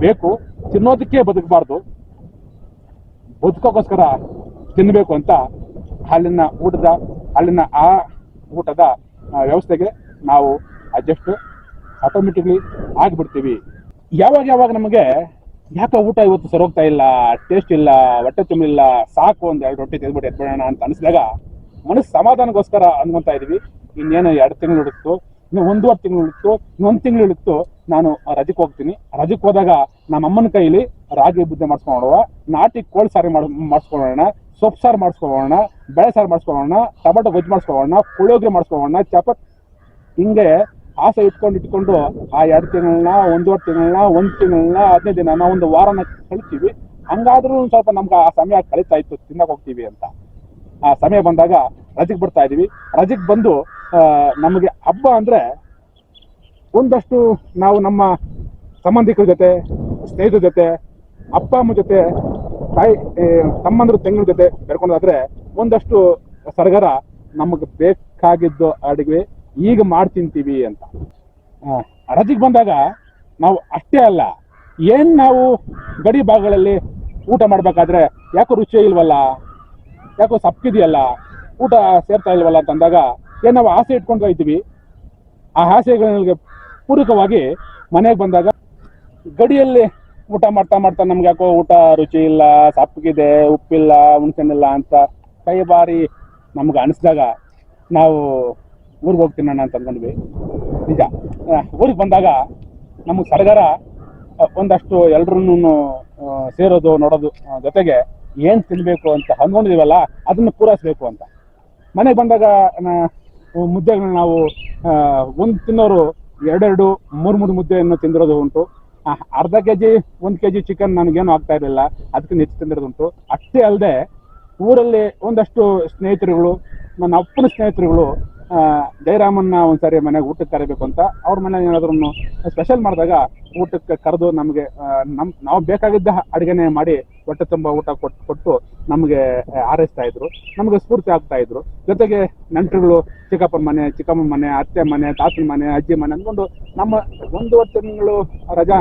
ಬೇಕು, ತಿನ್ನೋದಕ್ಕೆ ಬದುಕಬಾರ್ದು, ಬದುಕೋಕ್ಕೋಸ್ಕರ ತಿನ್ನಬೇಕು ಅಂತ ಅಲ್ಲಿನ ಆ ಊಟದ ವ್ಯವಸ್ಥೆಗೆ ನಾವು ಅಡ್ಜಸ್ಟ್ ಆಟೋಮೆಟಿಕ್ಲಿ ಆಗಿಬಿಡ್ತೀವಿ. ಯಾವಾಗ ನಮಗೆ ಯಾಕೆ ಊಟ ಇವತ್ತು ಸರೋಗ್ತಾ ಇಲ್ಲ, ಟೇಸ್ಟ್ ಇಲ್ಲ, ಹೊಟ್ಟೆ ತುಂಬಿಲ್ಲ, ಸಾಕು ಒಂದು 2 ರೊಟ್ಟಿ ತೆಗೆದ್ಬಿಟ್ಟು ಎತ್ಬಿಡೋಣ ಅಂತ ಅನಿಸಿದಾಗ ಮನಸ್ಸು ಸಮಾಧಾನಕ್ಕೋಸ್ಕರ ಅನ್ಕೊಂತಾ ಇದೀವಿ. ಇನ್ನೇನು 2 ತಿಂಗಳು ಇಡುತ್ತೋ, ಇನ್ನು 1.5 ತಿಂಗಳು ಇಳುತ್ತೋ, ಇನ್ನು 1 ತಿಂಗಳು ಇಳುತ್ತೋ, ನಾನು ರಜಕ್ಕೆ ಹೋಗ್ತೀನಿ. ರಜಕ್ಕೆ ಹೋದಾಗ ನಮ್ಮ ಅಮ್ಮನ ಕೈಲಿ ರಾಗಿ ಮುದ್ದೆ ಮಾಡಿಸ್ಕೊಳ್ಳೋಣ, ನಾಟಿ ಕೋಳಿ ಸಾರು ಮಾಡಿಸ್ಕೊಳ್ಳೋಣ, ಸೊಪ್ಪು ಸಾರು ಮಾಡಿಸ್ಕೊಳ್ಳೋಣ, ಬೇಳೆ ಸಾರು ಮಾಡಿಸ್ಕೊಳ್ಳೋಣ, ಟೊಮೆಟೊ ಗೊಜ್ಜು ಮಾಡಿಸ್ಕೊಳ್ಳೋಣ, ಪುಳಿಯೋಗರೆ ಮಾಡಿಸ್ಕೊಳ್ಳೋಣ, ಚಪಾತಿ. ಹಿಂಗೆ ಆಸೆ ಇಟ್ಕೊಂಡು ಆ 2 ತಿಂಗಳನ್ನ, 1.5 ತಿಂಗಳನ್ನ, 1 ತಿಂಗಳನ್ನ, 15 ದಿನ, ಒಂದು ವಾರನ ಕಳಿತೀವಿ. ಹಂಗಾದ್ರೂ ಸ್ವಲ್ಪ ನಮ್ಗೆ ಆ ಸಮಯ ಕಳೀತಾ ಇತ್ತು, ತಿನ್ನಕ್ ಹೋಗ್ತೀವಿ ಅಂತ. ಆ ಸಮಯ ಬಂದಾಗ ರಜೆಗೆ ಬರ್ತಾ ಇದೀವಿ. ರಜೆಗೆ ಬಂದು ನಮಗೆ ಹಬ್ಬ ಅಂದ್ರೆ ಒಂದಷ್ಟು ನಾವು ನಮ್ಮ ಸಂಬಂಧಿಕರ ಜೊತೆ, ಸ್ನೇಹಿತರ ಜೊತೆ, ಅಪ್ಪ ಅಮ್ಮ ಜೊತೆ, ತಮ್ಮಂದ್ರ ತಂಗಿನ ಜೊತೆ ಬೆರ್ಕೊಂಡಾದ್ರೆ ಒಂದಷ್ಟು ಸಡಗರ ನಮಗೆ ಬೇಕಾಗಿದ್ದು ಅಡುಗೆ ಈಗ ಮಾಡಿ ತಿಂತೀವಿ ಅಂತ. ರಜೆಗೆ ಬಂದಾಗ ನಾವು ಅಷ್ಟೇ ಅಲ್ಲ, ಏನ್ ನಾವು ಗಡಿ ಭಾಗಗಳಲ್ಲಿ ಊಟ ಮಾಡ್ಬೇಕಾದ್ರೆ ಯಾಕೋ ರುಚಿ ಇಲ್ವಲ್ಲ, ಯಾಕೋ ಸಪ್ಪಿದೆಯಲ್ಲ, ಊಟ ಸೇರ್ತಾ ಇಲ್ವಲ್ಲ ಅಂತಂದಾಗ ಏನ್ ನಾವು ಆಸೆ ಇಟ್ಕೊಂಡ್ತಾ ಇದ್ದೀವಿ. ಆ ಆಸೆಗಳಿಗೆ ಪೂರಕವಾಗಿ ಮನೆಗೆ ಬಂದಾಗ ಗಡಿಯಲ್ಲಿ ಊಟ ಮಾಡ್ತಾ ನಮ್ಗೆ ಯಾಕೋ ಊಟ ರುಚಿ ಇಲ್ಲ, ಸಪ್ಪಗಿದೆ, ಉಪ್ಪಿಲ್ಲ, ಹುಣ್ಸೆನಿಲ್ಲ ಅಂತ ಕೈ ಬಾರಿ ನಮ್ಗೆ ಅನಿಸಿದಾಗ ನಾವು ಊರಿಗೆ ಹೋಗ್ತೀನಿ ಅಂತ ಅಂದ್ಕೊಂಡ್ವಿ. ನಿಜ, ಊರಿಗೆ ಬಂದಾಗ ನಮಗೆ ಸಡಗರ ಒಂದಷ್ಟು ಎಲ್ರೂ ಸೇರೋದು ನೋಡೋದು, ಜೊತೆಗೆ ಏನು ತಿನ್ನಬೇಕು ಅಂತ ಅಂದ್ಕೊಂಡಿದೀವಲ್ಲ ಅದನ್ನು ಪೂರೈಸಬೇಕು ಅಂತ. ಮನೆಗೆ ಬಂದಾಗ ಮುದ್ದೆಗಳನ್ನ ನಾವು ಒಂದು ತಿನ್ನೋರು 2-2, 3-3 ಮುದ್ದೆಯನ್ನು ತಿಂದಿರೋದು ಉಂಟು. ಅರ್ಧ ಕೆಜಿ 1 ಕೆಜಿ ಚಿಕನ್ ನನಗೇನು ಆಗ್ತಾ ಇರಲಿಲ್ಲ, ಅದಕ್ಕೆ ಹೆಚ್ಚು ತಿಂದಿರೋದುಂಟು. ಅಷ್ಟೇ ಅಲ್ಲದೆ ಊರಲ್ಲಿ ಒಂದಷ್ಟು ಸ್ನೇಹಿತರುಗಳು, ನನ್ನ ಅಪ್ಪನ ಸ್ನೇಹಿತರುಗಳು ಜಯರಾಮನ್ನ ಒಂದ್ಸರಿ ಮನೆಗೆ ಊಟಕ್ಕೆ ಕರಿಬೇಕು ಅಂತ ಅವ್ರ ಮನೆಗೆ ಏನಾದ್ರೂ ಸ್ಪೆಷಲ್ ಮಾಡಿದಾಗ ಊಟಕ್ಕೆ ಕರೆದು ನಮಗೆ ನಾವು ಬೇಕಾಗಿದ್ದ ಅಡುಗೆನೇ ಮಾಡಿ ಹೊಟ್ಟೆ ತುಂಬ ಊಟ ಕೊಟ್ಟು ನಮಗೆ ಹಾರೈಸ್ತಾ ಇದ್ರು, ನಮಗೆ ಸ್ಫೂರ್ತಿ ಆಗ್ತಾ ಇದ್ರು. ಜೊತೆಗೆ ನೆಂಟರುಗಳು ಚಿಕ್ಕಪ್ಪನ ಮನೆ, ಚಿಕ್ಕಮ್ಮನ ಮನೆ, ಅತ್ತೆ ಮನೆ, ತಾತನ ಮನೆ, ಅಜ್ಜಿ ಮನೆ ಅಂದ್ಕೊಂಡು ನಮ್ಮ 1 ತಿಂಗಳು ರಜಾ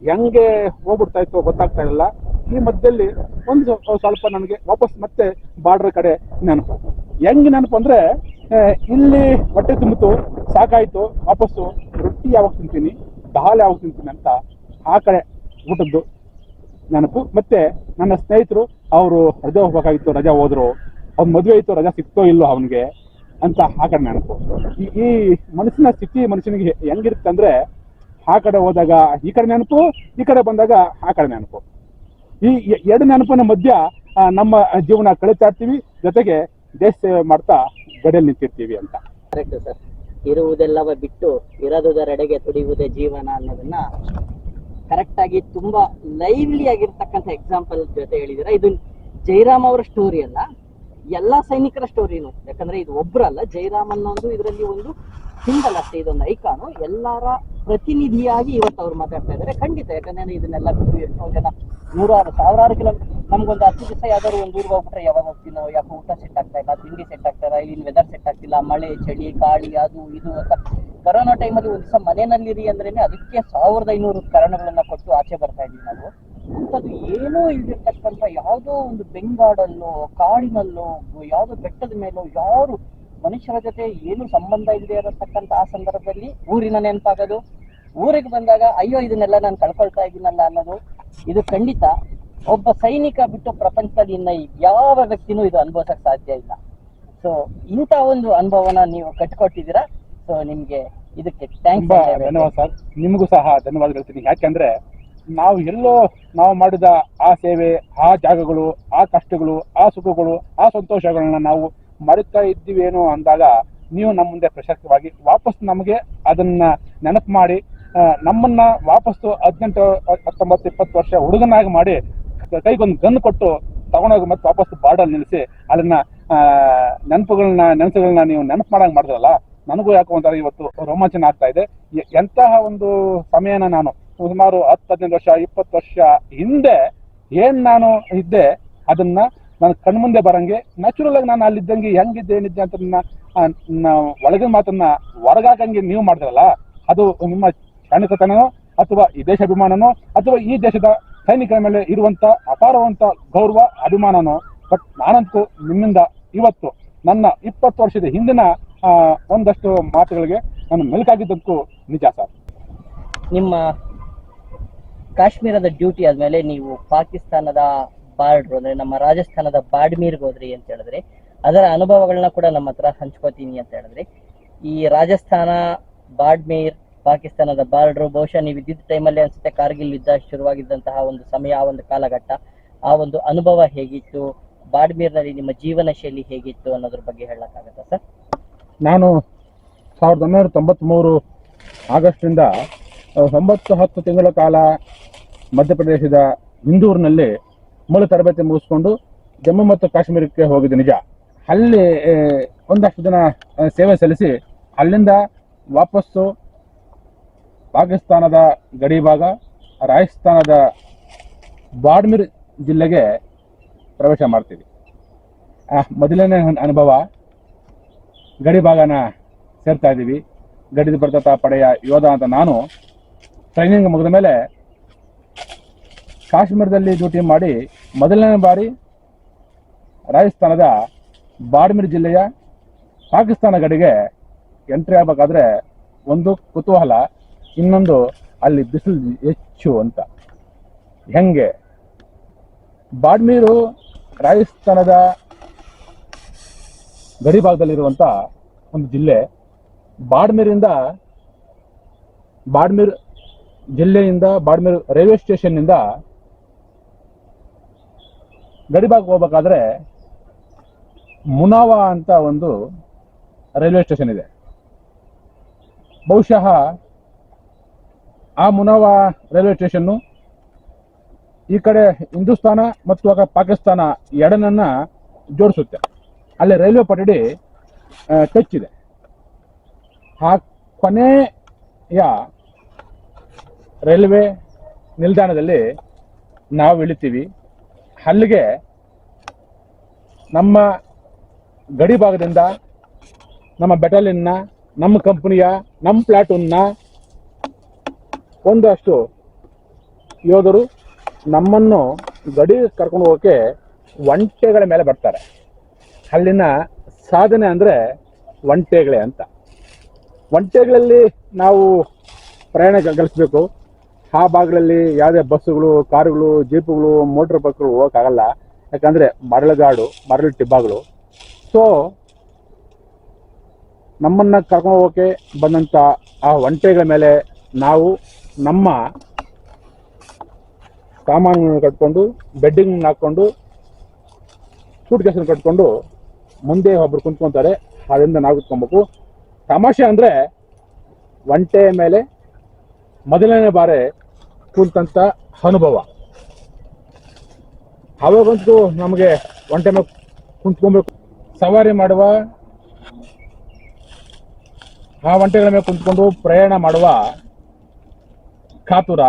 ಹೆಂಗೆ ಹೋಗ್ಬಿಡ್ತಾ ಇತ್ತು ಗೊತ್ತಾಗ್ತಾ ಇರಲಿಲ್ಲ. ಈ ಮಧ್ಯದಲ್ಲಿ ಒಂದು ಸ್ವಲ್ಪ ನನಗೆ ವಾಪಸ್ ಮತ್ತೆ ಬಾರ್ಡರ್ ಕಡೆ ನೆನಪು. ಹೆಂಗೆ ನೆನಪು ಅಂದರೆ, ಇಲ್ಲಿ ಹೊಟ್ಟೆ ತುಂಬಿತು, ಸಾಕಾಯಿತು, ವಾಪಸ್ಸು ರೊಟ್ಟಿ ಯಾವಾಗ ತಿಂತೀನಿ, ದಾಲ್ ಯಾವಾಗ ತಿಂತೀನಿ ಅಂತ ಆ ಕಡೆ ಊಟದ್ದು ನೆನಪು. ಮತ್ತೆ ನನ್ನ ಸ್ನೇಹಿತರು ಅವರು ರಜೆ ಹೋಗ್ಬೇಕಾಗಿತ್ತು, ರಜಾ ಹೋದ್ರು, ಅವ್ನ ಮದುವೆ ಇತ್ತು, ರಜಾ ಸಿಕ್ತೋ ಇಲ್ಲೋ ಅವನಿಗೆ ಅಂತ ಆ ಕಡೆ ನೆನಪು. ಈ ಮನಸ್ಸಿನ ಸ್ಥಿತಿ ಮನುಷ್ಯನಿಗೆ ಹೆಂಗಿರುತ್ತೆ ಅಂದರೆ, ಆ ಕಡೆ ಹೋದಾಗ ಈ ಕಡೆ ನೆನಪು, ಈ ಕಡೆ ಬಂದಾಗ ಆ ಕಡೆ ನೆನಪು. ಈ 2 ನೆನಪಿನ ಮಧ್ಯ ನಮ್ಮ ಜೀವನ ಕಳೀತಾ ಇರ್ತೀವಿ, ಜೊತೆಗೆ ದೇಶ ಸೇವೆ ಮಾಡ್ತಾ ಗಡಿಯಲ್ಲಿ ನಿಂತಿರ್ತೀವಿ ಅಂತ. Correct sir. ಇರುವುದೆಲ್ಲವ ಬಿಟ್ಟು ಇರೋದರೆಡೆಗೆ ತುಡಿಯುವುದೇ ಜೀವನ ಅನ್ನೋದನ್ನ ಕರೆಕ್ಟ್ ಆಗಿ ತುಂಬಾ ಲೈವ್ಲಿ ಆಗಿರ್ತಕ್ಕಂಥ ಎಕ್ಸಾಂಪಲ್ ಜೊತೆ ಹೇಳಿದಿರ. ಇದು ಜೈರಾಮ್ ಅವರ ಸ್ಟೋರಿ ಅಲ್ಲ, ಎಲ್ಲಾ ಸೈನಿಕರ ಸ್ಟೋರಿನು. ಯಾಕಂದ್ರೆ ಇದು ಒಬ್ರಲ್ಲ, ಜೈರಾಮ್ ಅನ್ನೋದು ಇದರಲ್ಲಿ ಒಂದು ಸಿಂಬಲ್ ಅಷ್ಟೇ, ಇದೊಂದು ಐಕಾನು. ಎಲ್ಲರ ಪ್ರತಿನಿಧಿಯಾಗಿ ಇವತ್ತು ಅವ್ರು ಮಾತಾಡ್ತಾ ಇದ್ದಾರೆ. ಖಂಡಿತ, ಯಾಕಂದ್ರೆ ಇದನ್ನೆಲ್ಲ ಬಿಟ್ಟು ಎಷ್ಟೋ ಜನ 100,000 ಕಿಲೋಮೀಟರ್, ನಮ್ಗೊಂದು 10 ದಿವಸ ಯಾವ್ದಾದ್ರು ಒಂದು ಊರಿಗೆ ಹೋಗ್ಬಿಟ್ರೆ ಯಾವಾಗ ಹೋಗ್ತೀನೋ, ಯಾಕೆ ಊಟ ಸೆಟ್ ಆಗ್ತಾ ಇಲ್ಲ, ತಿಂಡಿ ಸೆಟ್ ಆಗ್ತಾ ಇಲ್ಲ, ಇಲ್ಲಿ ವೆದರ್ ಸೆಟ್ ಆಗ್ತಿಲ್ಲ, ಮಳೆ ಚಳಿ ಗಾಳಿ ಅದು ಇದು ಅಂತ. ಕೊರೋನಾ ಟೈಮಲ್ಲಿ ಒಂದು ದಿವಸ ಮನೆಯಲ್ಲಿರಿ ಅಂದ್ರೇನೆ ಅದಕ್ಕೆ 1500 ಕಾರಣಗಳನ್ನ ಕೊಟ್ಟು ಆಚೆ ಬರ್ತಾ ಇದೀವಿ ನಾವು. ಅಂಥದ್ದು ಏನೂ ಇಲ್ದಿರ್ತಕ್ಕಂಥ ಯಾವುದೋ ಒಂದು ಬೆಂಗಾಡಲ್ಲೋ ಕಾಡಿನಲ್ಲೋ ಯಾವುದೋ ಬೆಟ್ಟದ ಮೇಲೋ ಯಾರು ಮನುಷ್ಯರ ಜೊತೆ ಏನು ಸಂಬಂಧ ಇಲ್ಲದೆ ಇರತಕ್ಕಂಥ ಆ ಸಂದರ್ಭದಲ್ಲಿ ಊರಿನ ನೆನಪಾಗೋದು, ಊರಿಗೆ ಬಂದಾಗ ಅಯ್ಯೋ ಇದನ್ನೆಲ್ಲ ನಾನು ಕಳ್ಕೊಳ್ತಾ ಇದ್ದೀನಲ್ಲ ಅನ್ನೋದು, ಇದು ಖಂಡಿತ ಒಬ್ಬ ಸೈನಿಕ ಬಿಟ್ಟು ಪ್ರಪಂಚದಲ್ಲಿ ಇನ್ನ ಯಾವ ವ್ಯಕ್ತಿನೂ ಇದು ಅನುಭವಿಸಕ್ ಸಾಧ್ಯ ಇಲ್ಲ. ಸೊ ಇಂಥ ಒಂದು ಅನುಭವನ ನೀವು ಕಟ್ಕೊಟ್ಟಿದ್ದೀರಾ. ಸೊ ನಿಮ್ಗೆ ಇದಕ್ಕೆ ಥ್ಯಾಂಕ್ಸ್. ಧನ್ಯವಾದ ಸರ್. ನಿಮಗೂ ಸಹ ಧನ್ಯವಾದ ಹೇಳ್ತೀನಿ. ಯಾಕೆಂದ್ರೆ ನಾವು ಮಾಡಿದ ಆ ಸೇವೆ, ಆ ಜಾಗಗಳು, ಆ ಕಷ್ಟಗಳು, ಆ ಸುಖಗಳು, ಆ ಸಂತೋಷಗಳನ್ನ ನಾವು ಮರಿತಾ ಇದ್ದೀವೇನೋ ಅಂದಾಗ ನೀವು ನಮ್ಮ ಮುಂದೆ ಪ್ರಶಸ್ತವಾಗಿ ವಾಪಸ್ ನಮಗೆ ಅದನ್ನ ನೆನಪು ಮಾಡಿ ನಮ್ಮನ್ನ ವಾಪಸ್ಸು 18, 19, 20 ವರ್ಷ ಹುಡುಗನಾಗಿ ಮಾಡಿ ಕೈಗೊಂದು ಗನ್ ಕೊಟ್ಟು ತಗೊಂಡೋಗಿ ಮತ್ತೆ ವಾಪಸ್ ಬಾರ್ಡರ್ ನಿಲ್ಲಿಸಿ ಅಲ್ಲಿನ ನೆನಸುಗಳನ್ನ ನೀವು ನೆನಪು ಮಾಡಂಗ್ ಮಾಡಿದ್ರಲ್ಲ, ನನಗೂ ಯಾಕೋ ಒಂಥರ ಇವತ್ತು ರೋಮಾಂಚನ ಆಗ್ತಾ ಇದೆ. ಎಂತಹ ಒಂದು ಸಮಯನ ನಾನು ಸುಮಾರು 10-15 ವರ್ಷ 20 ವರ್ಷ ಹಿಂದೆ ಏನ್ ನಾನು ಇದ್ದೆ ಅದನ್ನ ನನ್ನ ಕಣ್ಮುಂದೆ ಬರಂಗೆ ನ್ಯಾಚುರಲ್ ಆಗಿ ನಾನು ಅಲ್ಲಿದ್ದಂಗೆ ಹೆಂಗಿದ್ದೆ ಏನಿದ್ದೆ ಅಂತ ಒಳಗಿನ ಮಾತನ್ನ ಹೊರಗಾಕಂಗೆ ನೀವು ಮಾಡಿದ್ರಲ್ಲ, ಅದು ನಿಮ್ಮ ಚಾಣಕತನನೋ ಅಥವಾ ಈ ದೇಶಾಭಿಮಾನನೋ ಅಥವಾ ಈ ದೇಶದ ಸೈನಿಕರ ಮೇಲೆ ಇರುವಂತ ಅಪಾರವಂತ ಗೌರವ ಅಭಿಮಾನನೋ. ಬಟ್ ನಾನಂತೂ ನಿಮ್ಮಿಂದ ಇವತ್ತು ನನ್ನ 20 ವರ್ಷದ ಹಿಂದಿನ ಒಂದಷ್ಟು ಮಾತುಗಳಿಗೆ ನಾನು ಮೆಲುಕಾಗಿದ್ದಕ್ಕೂ ನಿಜ ಸರ್. ನಿಮ್ಮ ಕಾಶ್ಮೀರದ ಡ್ಯೂಟಿ ಆದ್ಮೇಲೆ ನೀವು ಪಾಕಿಸ್ತಾನದ ಬಾರ್ಡರ್ ಅಂದ್ರೆ ನಮ್ಮ ರಾಜಸ್ಥಾನದ ಬಾಡ್ಮೀರ್ಗೆ ಹೋದ್ರಿ ಅಂತ ಹೇಳಿದ್ರೆ, ಅದರ ಅನುಭವಗಳನ್ನ ಕೂಡ ನಮ್ಮ ಹತ್ರ ಹಂಚ್ಕೋತೀನಿ ಅಂತ ಹೇಳಿದ್ರಿ. ಈ ರಾಜಸ್ಥಾನ, ಬಾಡ್ಮೀರ್, ಪಾಕಿಸ್ತಾನದ ಬಾರ್ಡರ್, ಬಹುಶಃ ನೀವು ಇದ್ದಿದ್ದ ಟೈಮಲ್ಲಿ ಅನ್ಸುತ್ತೆ ಕಾರ್ಗಿಲ್ ಯುದ್ಧ ಶುರುವಾಗಿದ್ದಂತಹ ಒಂದು ಸಮಯ, ಆ ಒಂದು ಕಾಲಘಟ್ಟ, ಆ ಒಂದು ಅನುಭವ ಹೇಗಿತ್ತು, ಬಾಡ್ಮೀರ್ನಲ್ಲಿ ನಿಮ್ಮ ಜೀವನ ಶೈಲಿ ಹೇಗಿತ್ತು ಅನ್ನೋದ್ರ ಬಗ್ಗೆ ಹೇಳಕ್ಕಾಗತ್ತಾ ಸರ್? ನಾನು 1993 ಆಗಸ್ಟಿಂದ 9-10 ತಿಂಗಳ ಕಾಲ ಮಧ್ಯಪ್ರದೇಶದ ಇಂದೂರಿನಲ್ಲಿ ಮೂಲ ತರಬೇತಿ ಮುಗಿಸ್ಕೊಂಡು ಜಮ್ಮು ಮತ್ತು ಕಾಶ್ಮೀರಕ್ಕೆ ಹೋಗಿದ್ದೆ ನಿಜ. ಅಲ್ಲಿ ಒಂದಷ್ಟು ದಿನ ಸೇವೆ ಸಲ್ಲಿಸಿ ಅಲ್ಲಿಂದ ವಾಪಸ್ಸು ಪಾಕಿಸ್ತಾನದ ಗಡಿ ಭಾಗ ರಾಜಸ್ಥಾನದ ಬಾಡ್ಮೀರ್ ಜಿಲ್ಲೆಗೆ ಪ್ರವೇಶ ಮಾಡ್ತೀವಿ. ಮೊದಲನೇ ಅನುಭವ, ಗಡಿ ಭಾಗನ ಸೇರ್ತಾ ಇದ್ದೀವಿ. ಗಡಿ ಭದ್ರತಾ ಪಡೆಯ ಯೋಧ ಅಂತ ನಾನು ಟ್ರೈನಿಂಗ್ ಮುಗಿದ ಮೇಲೆ ಕಾಶ್ಮೀರದಲ್ಲಿ ಡ್ಯೂಟಿ ಮಾಡಿ ಮೊದಲನೇ ಬಾರಿ ರಾಜಸ್ಥಾನದ ಬಾಡ್ಮೀರ್ ಜಿಲ್ಲೆಯ ಪಾಕಿಸ್ತಾನ ಗಡಿಗೆ ಎಂಟ್ರಿ ಆಗಬೇಕಾದ್ರೆ ಒಂದು ಕುತೂಹಲ, ಇನ್ನೊಂದು ಅಲ್ಲಿ ಬಿಸಿಲು ಹೆಚ್ಚು ಅಂತ. ಹೆಂಗೆ ಬಾಡ್ಮೀರು ರಾಜಸ್ಥಾನದ ಗಡಿ ಭಾಗದಲ್ಲಿರುವಂಥ ಒಂದು ಜಿಲ್ಲೆ. ಬಾಡ್ಮೀರ್ ಜಿಲ್ಲೆಯಿಂದ ಬಾಡ್ಮೀರ್ ರೈಲ್ವೆ ಸ್ಟೇಷನ್ನಿಂದ ಗಡಿಭಾಗಕ್ಕೆ ಹೋಗ್ಬೇಕಾದ್ರೆ ಮುನಾವಾ ಅಂತ ಒಂದು ರೈಲ್ವೆ ಸ್ಟೇಷನ್ ಇದೆ. ಬಹುಶಃ ಆ ಮುನಾವಾ ರೈಲ್ವೆ ಸ್ಟೇಷನ್ನು ಈ ಕಡೆ ಹಿಂದೂಸ್ತಾನ ಮತ್ತು ಪಾಕಿಸ್ತಾನ ಎಡನನ್ನ ಜೋಡಿಸುತ್ತೆ. ಅಲ್ಲಿ ರೈಲ್ವೆ ಪಟ್ಟಡಿ ಟಚ್ ಇದೆ. ಆ ಕೊನೆಯ ರೈಲ್ವೆ ನಿಲ್ದಾಣದಲ್ಲಿ ನಾವು ಇಳಿತೀವಿ. ಅಲ್ಲಿಗೆ ನಮ್ಮ ಗಡಿ ಭಾಗದಿಂದ ನಮ್ಮ ಬೆಟಾಲಿಯನ್ನ, ನಮ್ಮ ಕಂಪನಿಯ, ನಮ್ಮ ಪ್ಲಾಟೂನ್ನ ಒಂದಷ್ಟು ಯೋಧರು ನಮ್ಮನ್ನು ಗಡಿ ಕರ್ಕೊಂಡು ಹೋಗೋಕ್ಕೆ ಒಂಟೆಗಳ ಮೇಲೆ ಬರ್ತಾರೆ. ಅಲ್ಲಿನ ಸಾಧನೆ ಅಂದರೆ ಒಂಟೆಗಳೇ ಅಂತ. ಒಂಟೆಗಳಲ್ಲಿ ನಾವು ಪ್ರಯಾಣ ಕಲಿಸ್ಬೇಕು. ಆ ಭಾಗಗಳಲ್ಲಿ ಯಾವುದೇ ಬಸ್ಸುಗಳು, ಕಾರುಗಳು, ಜೀಪುಗಳು, ಮೋಟ್ರ್ ಬಸ್ಗಳು ಹೋಗೋಕ್ಕಾಗಲ್ಲ. ಯಾಕಂದರೆ ಮರಳುಗಾಡು, ಮರಳು ಟಿಬ್ಬಗಳು. ಸೊ ನಮ್ಮನ್ನು ಕರ್ಕೊಂಡು ಹೋಗೋಕ್ಕೆ ಬಂದಂಥ ಆ ಒಂಟೆಗಳ ಮೇಲೆ ನಾವು ನಮ್ಮ ಸಾಮಾನುಗಳನ್ನು ಕಟ್ಕೊಂಡು, ಬೆಡ್ಡಿಂಗ್ ಹಾಕ್ಕೊಂಡು, ಸೂಟ್ ಕೇಸನ್ನು ಕಟ್ಕೊಂಡು ಮುಂದೆ ಒಬ್ಬರು ಕುಂತ್ಕೊತಾರೆ. ಅದರಿಂದ ನಾವು ಕುತ್ಕೊಬೇಕು. ತಮಾಷೆ ಅಂದರೆ ಒಂಟೆ ಮೇಲೆ ಮೊದಲನೇ ಬಾರಿ ಕುಂತಂಥ ಅನುಭವ. ಅವಾಗಂತೂ ನಮಗೆ ಒಂಟೆ ಮೇಲೆ ಕುಂತ್ಕೊಬೇಕು. ಸವಾರಿ ಮಾಡುವ, ಆ ಒಂಟೆಗಳ ಮೇಲೆ ಕುಂತ್ಕೊಂಡು ಪ್ರಯಾಣ ಮಾಡುವ ಕಾತುರ,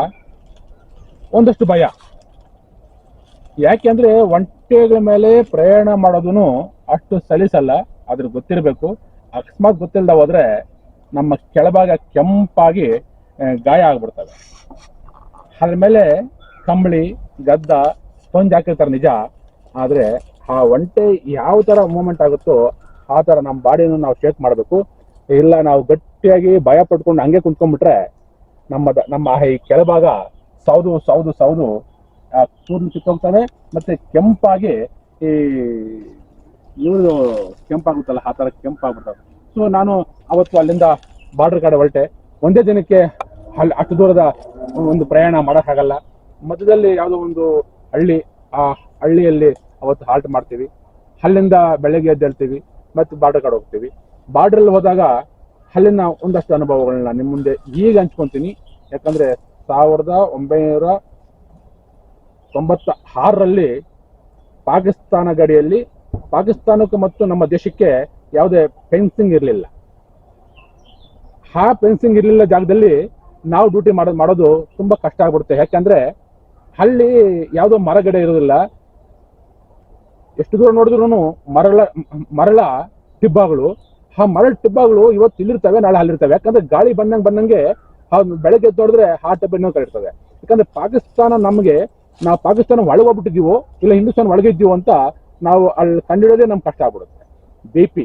ಒಂದಷ್ಟು ಭಯ. ಯಾಕೆಂದ್ರೆ ಒಂಟೆಗಳ ಮೇಲೆ ಪ್ರಯಾಣ ಮಾಡೋದೂ ಅಷ್ಟು ಸಲೀಸಲ್ಲ. ಅದ್ರ ಗೊತ್ತಿರಬೇಕು. ಅಕಸ್ಮಾತ್ ಗೊತ್ತಿಲ್ಲದ ಹೋದ್ರೆ ನಮ್ಮ ಕೆಳಭಾಗ ಕೆಂಪಾಗಿ ಗಾಯ ಆಗ್ಬಿಡ್ತವೆ. ಅದ್ರ ಮೇಲೆ ಕಂಬಳಿ, ಗದ್ದ, ಸ್ಪಂಜ್ ಹಾಕಿರ್ತಾರೆ ನಿಜ. ಆದರೆ ಆ ಒಂಟೆ ಯಾವ ಥರ ಮೂಮೆಂಟ್ ಆಗುತ್ತೋ ಆ ಥರ ನಮ್ಮ ಬಾಡಿಯನ್ನು ನಾವು ಶೇಕ್ ಮಾಡಬೇಕು. ಇಲ್ಲ ನಾವು ಗಟ್ಟಿಯಾಗಿ ಭಯ ಪಡ್ಕೊಂಡು ಹಂಗೆ ಕುಂತ್ಕೊಂಡ್ಬಿಟ್ರೆ ನಮ್ಮ ಈ ಕೆಳಭಾಗ ಸೌದು ಸೌದು ಸೌದು ಕೂದಲು ಕಿತ್ತೋಗ್ತವೆ. ಮತ್ತೆ ಕೆಂಪಾಗಿ ಈ ಇವರು ಕೆಂಪಾಗುತ್ತಲ್ಲ, ಆ ಥರ ಕೆಂಪಾಗ್ಬಿಡ್ತವೆ. ಸೊ ನಾನು ಅವತ್ತು ಅಲ್ಲಿಂದ ಬಾರ್ಡರ್ ಕಡೆ ಹೊರಟೆ. ಒಂದೇ ದಿನಕ್ಕೆ ಅಲ್ಲಿ ಅಷ್ಟು ದೂರದ ಒಂದು ಪ್ರಯಾಣ ಮಾಡೋಕ್ಕಾಗಲ್ಲ. ಮಧ್ಯದಲ್ಲಿ ಯಾವುದೋ ಒಂದು ಹಳ್ಳಿ, ಆ ಹಳ್ಳಿಯಲ್ಲಿ ಅವತ್ತು ಹಾಲ್ಟ್ ಮಾಡ್ತೀವಿ. ಅಲ್ಲಿಂದ ಬೆಳಗ್ಗೆ ಎದ್ದೇಳ್ತೀವಿ, ಮತ್ತು ಬಾರ್ಡರ್ ಕಡೆ ಹೋಗ್ತೀವಿ. ಬಾರ್ಡ್ರಲ್ಲಿ ಹೋದಾಗ ಅಲ್ಲಿನ ಒಂದಷ್ಟು ಅನುಭವಗಳನ್ನ ನಿಮ್ಮ ಮುಂದೆ ಈಗ ಹಂಚ್ಕೊತೀನಿ. ಯಾಕಂದರೆ 1996ರಲ್ಲಿ ಪಾಕಿಸ್ತಾನ ಗಡಿಯಲ್ಲಿ ಪಾಕಿಸ್ತಾನಕ್ಕೆ ಮತ್ತು ನಮ್ಮ ದೇಶಕ್ಕೆ ಯಾವುದೇ ಫೆನ್ಸಿಂಗ್ ಇರಲಿಲ್ಲ. ಆ ಫೆನ್ಸಿಂಗ್ ಇರಲಿಲ್ಲ ಜಾಗದಲ್ಲಿ ನಾವು ಡ್ಯೂಟಿ ಮಾಡೋದು ತುಂಬ ಕಷ್ಟ ಆಗ್ಬಿಡುತ್ತೆ. ಯಾಕಂದರೆ ಅಲ್ಲಿ ಯಾವುದೋ ಮರಗಿಡ ಇರೋದಿಲ್ಲ. ಎಷ್ಟು ದೂರ ನೋಡಿದ್ರು ಮರಳ ಟಿಬ್ಬಗಳು. ಆ ಮರಳ ಟಿಬ್ಬಗಳು ಇವತ್ತು ಇಲ್ಲಿರ್ತವೆ, ನಾಳೆ ಅಲ್ಲಿರ್ತವೆ. ಯಾಕಂದ್ರೆ ಗಾಳಿ ಬಂದಂಗೆ ಬೆಳಗ್ಗೆ ನೋಡಿದ್ರೆ ಆ ಟಿಬ್ಬ ಕಳಿರ್ತವೆ. ಯಾಕಂದ್ರೆ ಪಾಕಿಸ್ತಾನ ನಾವು ಪಾಕಿಸ್ತಾನ ಒಳಗೋಗ್ಬಿಟ್ಟಿದ್ದೀವೋ ಇಲ್ಲ ಹಿಂದೂಸ್ತಾನ ಒಳಗಿದ್ದೀವೋ ಅಂತ ನಾವು ಅಲ್ಲಿ ಕಂಡಿಡೋದೇ ನಮ್ಗೆ ಕಷ್ಟ ಆಗ್ಬಿಡುತ್ತೆ. BP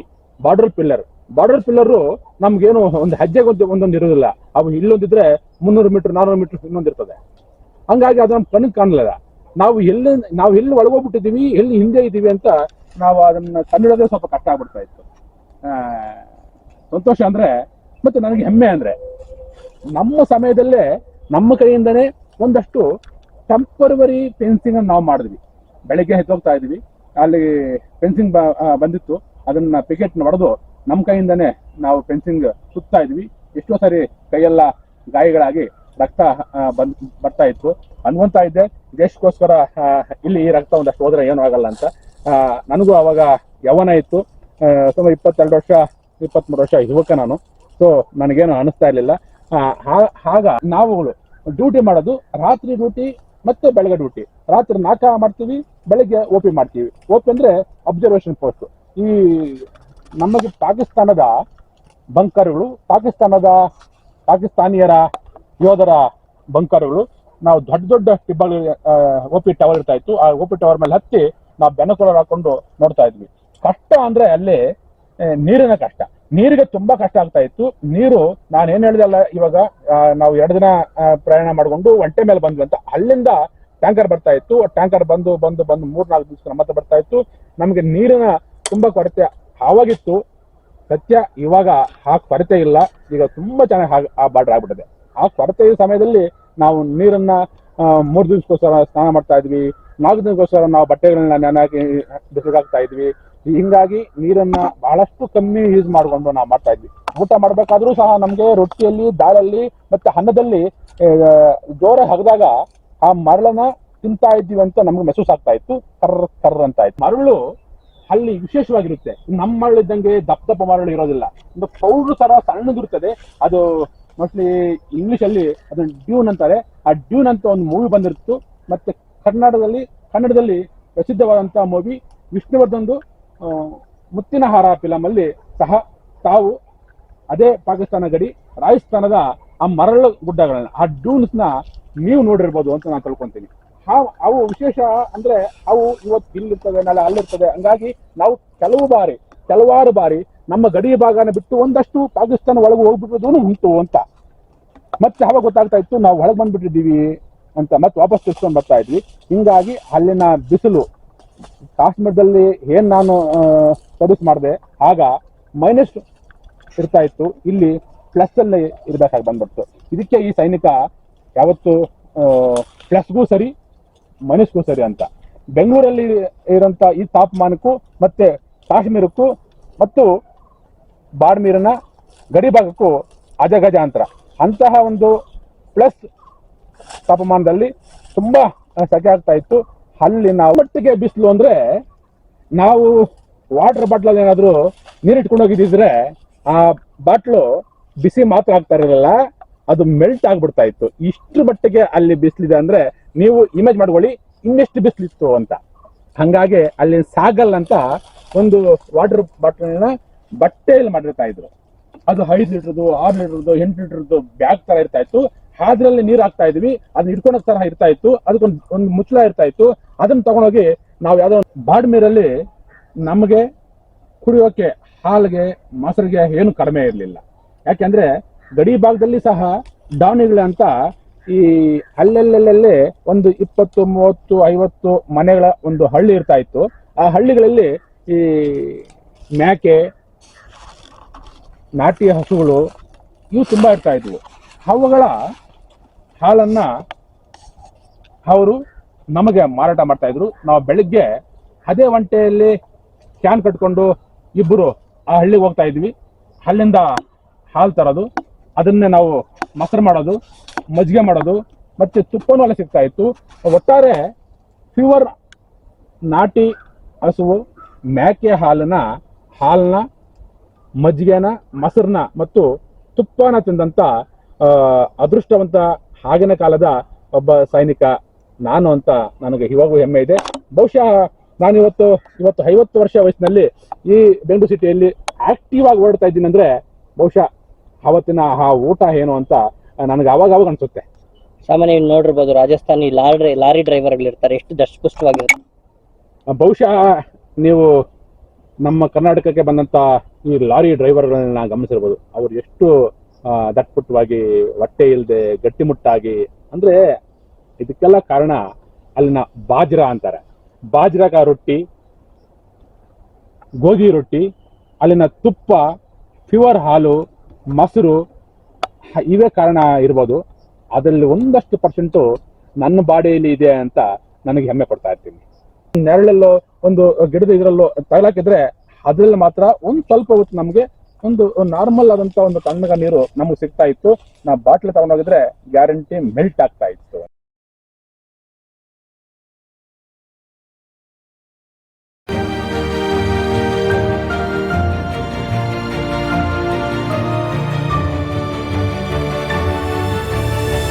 ಬಾರ್ಡರ್ ಪಿಲ್ಲರು ನಮ್ಗೇನು ಒಂದು ಹೆಜ್ಜೆಗೆ ಒಂದೊಂದು ಇರೋದಿಲ್ಲ. ಅವು ಇಲ್ಲೊಂದಿದ್ರೆ 300 ಮೀಟರ್ 400 ಮೀಟರ್ ಇನ್ನೊಂದಿರ್ತದೆ. ಹಂಗಾಗಿ ಅದು ನಮ್ಮ ಕಣ್ಣಿಗೆ ಕಾಣಲಿಲ್ಲ. ನಾವು ಎಲ್ಲಿ ಒಳಗೋಗ್ಬಿಟ್ಟಿದ್ದೀವಿ, ಎಲ್ಲಿ ಹಿಂದೆ ಇದ್ದೀವಿ ಅಂತ ನಾವು ಅದನ್ನ ಕಂಡಿಡೋದೇ ಸ್ವಲ್ಪ ಕಷ್ಟ ಆಗ್ಬಿಡ್ತಾ ಇತ್ತು. ಸಂತೋಷ ಅಂದ್ರೆ ಮತ್ತೆ ನನಗೆ ಹೆಮ್ಮೆ ಅಂದ್ರೆ ನಮ್ಮ ಸಮಯದಲ್ಲೇ ನಮ್ಮ ಕೈಯಿಂದನೇ ಒಂದಷ್ಟು ಟೆಂಪರವರಿ ಫೆನ್ಸಿಂಗ್ ಅನ್ನು ನಾವು ಮಾಡಿದ್ವಿ. ಬೆಳಗ್ಗೆ ಎದ್ದೋಗ್ತಾ ಇದ್ವಿ, ಅಲ್ಲಿ ಫೆನ್ಸಿಂಗ್ ಬಂದಿತ್ತು. ಅದನ್ನ ಪಿಕೆಟ್ ಹೊಡೆದು ನಮ್ಮ ಕೈಯಿಂದನೇ ನಾವು ಫೆನ್ಸಿಂಗ್ ಸುತ್ತಾ ಇದ್ವಿ. ಎಷ್ಟೋ ಸಾರಿ ಕೈಯೆಲ್ಲ ಗಾಯಗಳಾಗಿ ರಕ್ತ ಬರ್ತಾ ಇತ್ತು. ಅನ್ಕೊಂತಾ ಇದ್ದೆ ದೇಶಕ್ಕೋಸ್ಕರ ಇಲ್ಲಿ ಈ ರಕ್ತ ಒಂದಷ್ಟು ಹೋದ್ರೆ ಏನೂ ಆಗಲ್ಲ ಅಂತ. ನನಗೂ ಅವಾಗ ಯೌವನ ಇತ್ತು. ಸುಮಾರು 22 ವರ್ಷ 23 ವರ್ಷ ಯುವಕ ನಾನು. ಸೊ ನನಗೇನು ಅನಿಸ್ತಾ ಇರಲಿಲ್ಲ. ಆಗ ನಾವುಗಳು ಡ್ಯೂಟಿ ಮಾಡೋದು ರಾತ್ರಿ ಡ್ಯೂಟಿ ಮತ್ತೆ ಬೆಳಗ್ಗೆ ಡ್ಯೂಟಿ. ರಾತ್ರಿ ನಾಕ ಮಾಡ್ತೀವಿ, ಬೆಳಗ್ಗೆ OP ಮಾಡ್ತೀವಿ. OP ಅಂದ್ರೆ ಅಬ್ಸರ್ವೇಷನ್ ಪೋಸ್ಟ್. ಈ ನಮಗೆ ಪಾಕಿಸ್ತಾನದ ಬಂಕರ್ಗಳು, ಪಾಕಿಸ್ತಾನಿಯರ ಯೋಧರ ಬಂಕರ್ಗಳು, ನಾವು ದೊಡ್ಡ ಟಿಬ್ಬಗಳು OP ಟವರ್ ಇರ್ತಾ ಇತ್ತು. ಆ OP ಟವರ್ ಮೇಲೆ ಹತ್ತಿ ನಾವು ಬೆನಕೋಲರ್ ಹಾಕೊಂಡು ನೋಡ್ತಾ ಇದ್ವಿ. ಕಷ್ಟ ಅಂದ್ರೆ ಅಲ್ಲಿ ನೀರಿನ ಕಷ್ಟ. ನೀರಿಗೆ ತುಂಬಾ ಕಷ್ಟ ಆಗ್ತಾ ಇತ್ತು. ನೀರು ನಾನು ಏನ್ ಹೇಳಿದಲ್ಲ, ಇವಾಗ ನಾವು 2 ದಿನ ಪ್ರಯಾಣ ಮಾಡ್ಕೊಂಡು ಒಂಟೆ ಮೇಲೆ ಬಂದ್ವಿ ಅಂತ. ಅಲ್ಲಿಂದ ಟ್ಯಾಂಕರ್ ಬರ್ತಾ ಇತ್ತು. ಟ್ಯಾಂಕರ್ ಬಂದು 3-4 ದಿವಸ ಮತ್ತೆ ಬರ್ತಾ ಇತ್ತು. ನಮಗೆ ನೀರಿನ ತುಂಬಾ ಕೊರತೆ ಆವಾಗಿತ್ತು. ಸತ್ಯ ಇವಾಗ ಆ ಕೊರತೆ ಇಲ್ಲ. ಈಗ ತುಂಬಾ ಚೆನ್ನಾಗಿ ಆ ಬಾರ್ಡರ್ ಆಗ್ಬಿಟ್ಟಿದೆ. ಆ ಕೊರತೆ ಸಮಯದಲ್ಲಿ ನಾವು ನೀರನ್ನ 3 ದಿವಸಕ್ಕೋಸ್ಕರ ಸ್ನಾನ ಮಾಡ್ತಾ ಇದ್ವಿ. 4 ದಿನಕ್ಕೋಸ್ಕರ ನಾವು ಬಟ್ಟೆಗಳನ್ನ ನೆನಾಕಿ ಬಿಸಿಲಾಗ್ತಾ ಇದ್ವಿ. ಹಿಂಗಾಗಿ ನೀರನ್ನ ಬಹಳಷ್ಟು ಕಮ್ಮಿ ಯೂಸ್ ಮಾಡ್ಕೊಂಡು ನಾವು ಮಾಡ್ತಾ ಇದ್ವಿ. ಊಟ ಮಾಡ್ಬೇಕಾದ್ರೂ ಸಹ ನಮ್ಗೆ ರೊಟ್ಟಿಯಲ್ಲಿ, ದಾಳಲ್ಲಿ ಮತ್ತೆ ಅನ್ನದಲ್ಲಿ ಜೋರ ಹಗದಾಗ ಆ ಮರಳನ್ನ ತಿಂತಾ ಇದ್ದೀವಿ ಅಂತ ನಮ್ಗೆ ಮೆಸೂಸ್ ಆಗ್ತಾ ಇತ್ತು. ಕರ್ರ ಅಂತ ಇತ್ತು. ಮರಳು ಅಲ್ಲಿ ವಿಶೇಷವಾಗಿರುತ್ತೆ. ನಮ್ಮ ಮರಳಿದ್ದಂಗೆ ದಪ್ಪ ದಪ್ಪ ಮರಳು ಇರೋದಿಲ್ಲ, ಒಂದು ಪೌಡ್ರ್ ತರ ಸಣ್ಣದಿರ್ತದೆ. ಅದು ಮೋಸ್ಟ್ಲಿ ಇಂಗ್ಲಿಷ್ ಅಲ್ಲಿ ಅದನ್ನ ಡ್ಯೂನ್ ಅಂತಾರೆ. ಆ ಡ್ಯೂನ್ ಅಂತ ಒಂದು ಮೂವಿ ಬಂದಿರ್ತು. ಮತ್ತೆ ಕನ್ನಡದಲ್ಲಿ ಪ್ರಸಿದ್ಧವಾದಂತಹ ಮೂವಿ ವಿಷ್ಣುವರ್ಧನ್ದು ಮುತ್ತಿನ ಹಾರ ಫಿಲಂ ಅಲ್ಲಿ ಸಹ ತಾವು ಅದೇ ಪಾಕಿಸ್ತಾನ ಗಡಿ ರಾಜಸ್ಥಾನದ ಆ ಮರಳು ಗುಡ್ಡಗಳನ್ನ, ಆ ಡ್ಯೂನ್ಸ್ ನ ನೀವು ನೋಡಿರ್ಬೋದು ಅಂತ ನಾನು ತಿಳ್ಕೊಂತೀನಿ. ಅವು ವಿಶೇಷ ಅಂದ್ರೆ ಅವು ಇವತ್ತು ಇಲ್ಲಿರ್ತವೆ, ನಾಳೆ ಅಲ್ಲಿರ್ತವೆ. ಹಂಗಾಗಿ ನಾವು ಕೆಲವಾರು ಬಾರಿ ನಮ್ಮ ಗಡಿ ಭಾಗನ ಬಿಟ್ಟು ಒಂದಷ್ಟು ಪಾಕಿಸ್ತಾನ ಒಳಗೆ ಹೋಗ್ಬಿಟ್ಟಿರೋದು ಉಂಟು ಅಂತ. ಮತ್ತೆ ಅವಾಗ ಗೊತ್ತಾಗ್ತಾ ಇತ್ತು ನಾವು ಒಳಗೆ ಬಂದ್ಬಿಟ್ಟಿದ್ದೀವಿ ಅಂತ, ಮತ್ತೆ ವಾಪಸ್ ತಿರ್ಸ್ಕೊಂಡು ಬರ್ತಾ ಇದ್ವಿ. ಹಿಂಗಾಗಿ ಅಲ್ಲಿನ ಬಿಸಿಲು ಕಾಶ್ಮೀರದಲ್ಲಿ ಏನ್ ನಾನು ಸರ್ವಿಸ್ ಮಾಡಿದೆ ಆಗ ಮೈನಸ್ ಇರ್ತಾ ಇತ್ತು, ಇಲ್ಲಿ ಪ್ಲಸ್ ಅಲ್ಲಿ ಇರ್ಬೇಕಾಗಿ ಬಂದ್ಬಿಡ್ತು. ಇದಕ್ಕೆ ಈ ಸೈನಿಕ ಯಾವತ್ತು ಪ್ಲಸ್ಗೂ ಸರಿ ಮೈನಸ್ಗೂ ಸರಿ ಅಂತ. ಬೆಂಗಳೂರಲ್ಲಿ ಇರೋಂಥ ಈ ತಾಪಮಾನಕ್ಕೂ ಮತ್ತೆ ಕಾಶ್ಮೀರಕ್ಕೂ ಮತ್ತು ಬಾಡ್ಮೀರಿನ ಗಡಿ ಭಾಗಕ್ಕೂ ಅಜಗಜ ಅಂತರ. ಅಂತಹ ಒಂದು ಪ್ಲಸ್ ತಾಪಮಾನದಲ್ಲಿ ತುಂಬಾ ಸೆಕೆ ಆಗ್ತಾ ಇತ್ತು. ಅಲ್ಲಿ ನಾವು ಒಟ್ಟಿಗೆ ಬಿಸಿಲು ಅಂದ್ರೆ ನಾವು ವಾಟರ್ ಬಾಟ್ಲಲ್ಲಿ ಏನಾದ್ರು ನೀರು ಇಟ್ಕೊಂಡು ಹೋಗಿದ್ದಿದ್ರೆ ಆ ಬಾಟ್ಲು ಬಿಸಿ ಮಾತ್ರ ಆಗ್ತಾ ಇರಲಿಲ್ಲ, ಅದು ಮೆಲ್ಟ್ ಆಗ್ಬಿಡ್ತಾ ಇತ್ತು. ಇಷ್ಟ್ರ ಮಟ್ಟಿಗೆ ಅಲ್ಲಿ ಬಿಸಿಲಿದೆ ಅಂದ್ರೆ ನೀವು ಇಮೇಜ್ ಮಾಡ್ಕೊಳ್ಳಿ ಇನ್ನೆಷ್ಟು ಬಿಸಿಲಿತ್ತು ಅಂತ. ಹಂಗಾಗಿ ಅಲ್ಲಿ ಸಾಗಲ್ ಅಂತ ಒಂದು ವಾಟರ್ ಬಾಟ್ಲನ್ನ ಬಟ್ಟೆಯಲ್ಲಿ ಮಾಡಿರ್ತಾ ಇದ್ರು. ಅದು 5 ಲೀಟರ್ದು 6 ಲೀಟರ್ದು 8 ಲೀಟರ್ದು ಬ್ಯಾಗ್ ತರ ಇರ್ತಾ ಇತ್ತು. ಅದ್ರಲ್ಲಿ ನೀರು ಹಾಕ್ತಾ ಇದ್ವಿ, ಅದನ್ನ ಇಟ್ಕೊಳೋ ತರ ಇರ್ತಾ ಇತ್ತು. ಅದಕ್ಕೊಂದು ಮುಚ್ಚಳ ಇರ್ತಾ ಇತ್ತು. ಅದನ್ನ ತಗೊಂಡೋಗಿ ನಾವು ಯಾವ್ದೋ ಬಾಡ್ಮೀರಲ್ಲಿ ನಮಗೆ ಕುಡಿಯೋಕೆ ಹಾಲಿಗೆ ಮೊಸರಿಗೆ ಏನು ಕಡಿಮೆ ಇರಲಿಲ್ಲ. ಯಾಕೆಂದ್ರೆ ಗಡಿ ಭಾಗದಲ್ಲಿ ಸಹ ಡಾವಣಿಗಳು ಅಂತ ಈ ಅಲ್ಲಲ್ಲೇ ಒಂದು 20, 30, 50 ಮನೆಗಳ ಒಂದು ಹಳ್ಳಿ ಇರ್ತಾ ಇತ್ತು. ಆ ಹಳ್ಳಿಗಳಲ್ಲಿ ಈ ಮೇಕೆ, ನಾಟಿ ಹಸುಗಳು ಇವು ತುಂಬಾ ಇರ್ತಾ ಇದ್ವು. ಅವುಗಳ ಹಾಲನ್ನ ಅವರು ನಮಗೆ ಮಾರಾಟ ಮಾಡ್ತಾ ಇದ್ರು. ನಾವು ಬೆಳಿಗ್ಗೆ ಅದೇ ಒಂಟೆಯಲ್ಲಿ ಕ್ಯಾನ್ ಕಟ್ಕೊಂಡು ಇಬ್ಬರು ಆ ಹಳ್ಳಿಗೆ ಹೋಗ್ತಾ ಇದ್ವಿ. ಅಲ್ಲಿಂದ ಹಾಲು ತರೋದು, ಅದನ್ನೇ ನಾವು ಮೊಸರು ಮಾಡೋದು, ಮಜ್ಜಿಗೆ ಮಾಡೋದು, ಮತ್ತೆ ತುಪ್ಪನೂ ಎಲ್ಲ ಸಿಗ್ತಾ ಇತ್ತು. ಒಟ್ಟಾರೆ ಪ್ಯೂರ್ ನಾಟಿ ಹಸುವು ಮೇಕೆ ಹಾಲನ್ನ ಮಜ್ಜಿಗೆನ, ಮೊಸರನ್ನ ಮತ್ತು ತುಪ್ಪನ ತಿಂದಂತ ಅದೃಷ್ಟವಂತ ಆಗಿನ ಕಾಲದ ಒಬ್ಬ ಸೈನಿಕ ನಾನು ಅಂತ ನನಗೆ ಇವಾಗೂ ಹೆಮ್ಮೆ ಇದೆ. ಬಹುಶಃ ನಾನು ಇವತ್ತು 50 ವರ್ಷ ವಯಸ್ಸಿನಲ್ಲಿ ಈ ಬೆಂಗಳೂರು ಸಿಟಿಯಲ್ಲಿ ಆಕ್ಟಿವ್ ಆಗಿ ಓಡ್ತಾ ಇದ್ದೀನಿ ಅಂದ್ರೆ ಬಹುಶಃ ಅವತ್ತಿನ ಆ ಊಟ ಏನು ಅಂತ ನನಗೆ ಅವಾಗ ಅನ್ಸುತ್ತೆ. ಸಾಮಾನ್ಯ ನೋಡಿರ್ಬೋದು, ರಾಜಸ್ಥಾನಿ ಲಾರಿ ಡ್ರೈವರ್ಗಳಿರ್ತಾರೆ, ಎಷ್ಟು ದಷ್ಟಪುಷ್ಟವಾಗಿರುತ್ತೆ. ಬಹುಶಃ ನೀವು ನಮ್ಮ ಕರ್ನಾಟಕಕ್ಕೆ ಬಂದಂತ ಈ ಲಾರಿ ಡ್ರೈವರ್ಗಳನ್ನ ಗಮನಿಸಿರ್ಬೋದು. ಅವ್ರು ಎಷ್ಟು ದಟ್ಪುಟ್ಟವಾಗಿ, ಹೊಟ್ಟೆ ಇಲ್ಲದೆ ಗಟ್ಟಿಮುಟ್ಟಾಗಿ, ಅಂದ್ರೆ ಇದಕ್ಕೆಲ್ಲ ಕಾರಣ ಅಲ್ಲಿನ ಬಾಜ್ರಾ ಅಂತಾರೆ, ಬಾಜ್ರಾಕ ರೊಟ್ಟಿ, ಗೋಧಿ ರೊಟ್ಟಿ, ಅಲ್ಲಿನ ತುಪ್ಪ, ಪ್ಯೂರ್ ಹಾಲು, ಮೊಸರು, ಇವೇ ಕಾರಣ ಇರ್ಬೋದು. ಅದರಲ್ಲಿ ಒಂದಷ್ಟು ಪರ್ಸೆಂಟು ನನ್ನ ಬಾಡಿಯಲ್ಲಿ ಇದೆ ಅಂತ ನನಗೆ ಹೆಮ್ಮೆ ಪಡ್ತಾ ಇರ್ತೀನಿ. ನೆರಳಲ್ಲೋ ಒಂದು ಗಿಡದ ಇದರಲ್ಲೋ ತಗಲಾಕಿದ್ರೆ ಅದ್ರಲ್ಲಿ ಮಾತ್ರ ಒಂದು ಸ್ವಲ್ಪ ಹೊತ್ತು ನಮಗೆ ಒಂದು ನಾರ್ಮಲ್ ಆದಂತ ಒಂದು ತಣ್ಣಗ ನೀರು ನಮಗೆ ಸಿಗ್ತಾ ಇತ್ತು. ನಾವು ಬಾಟ್ಲಿ ತಗೊಂಡೋಗಿದ್ರೆ ಗ್ಯಾರಂಟಿ ಮೆಲ್ಟ್ ಆಗ್ತಾ ಇತ್ತು.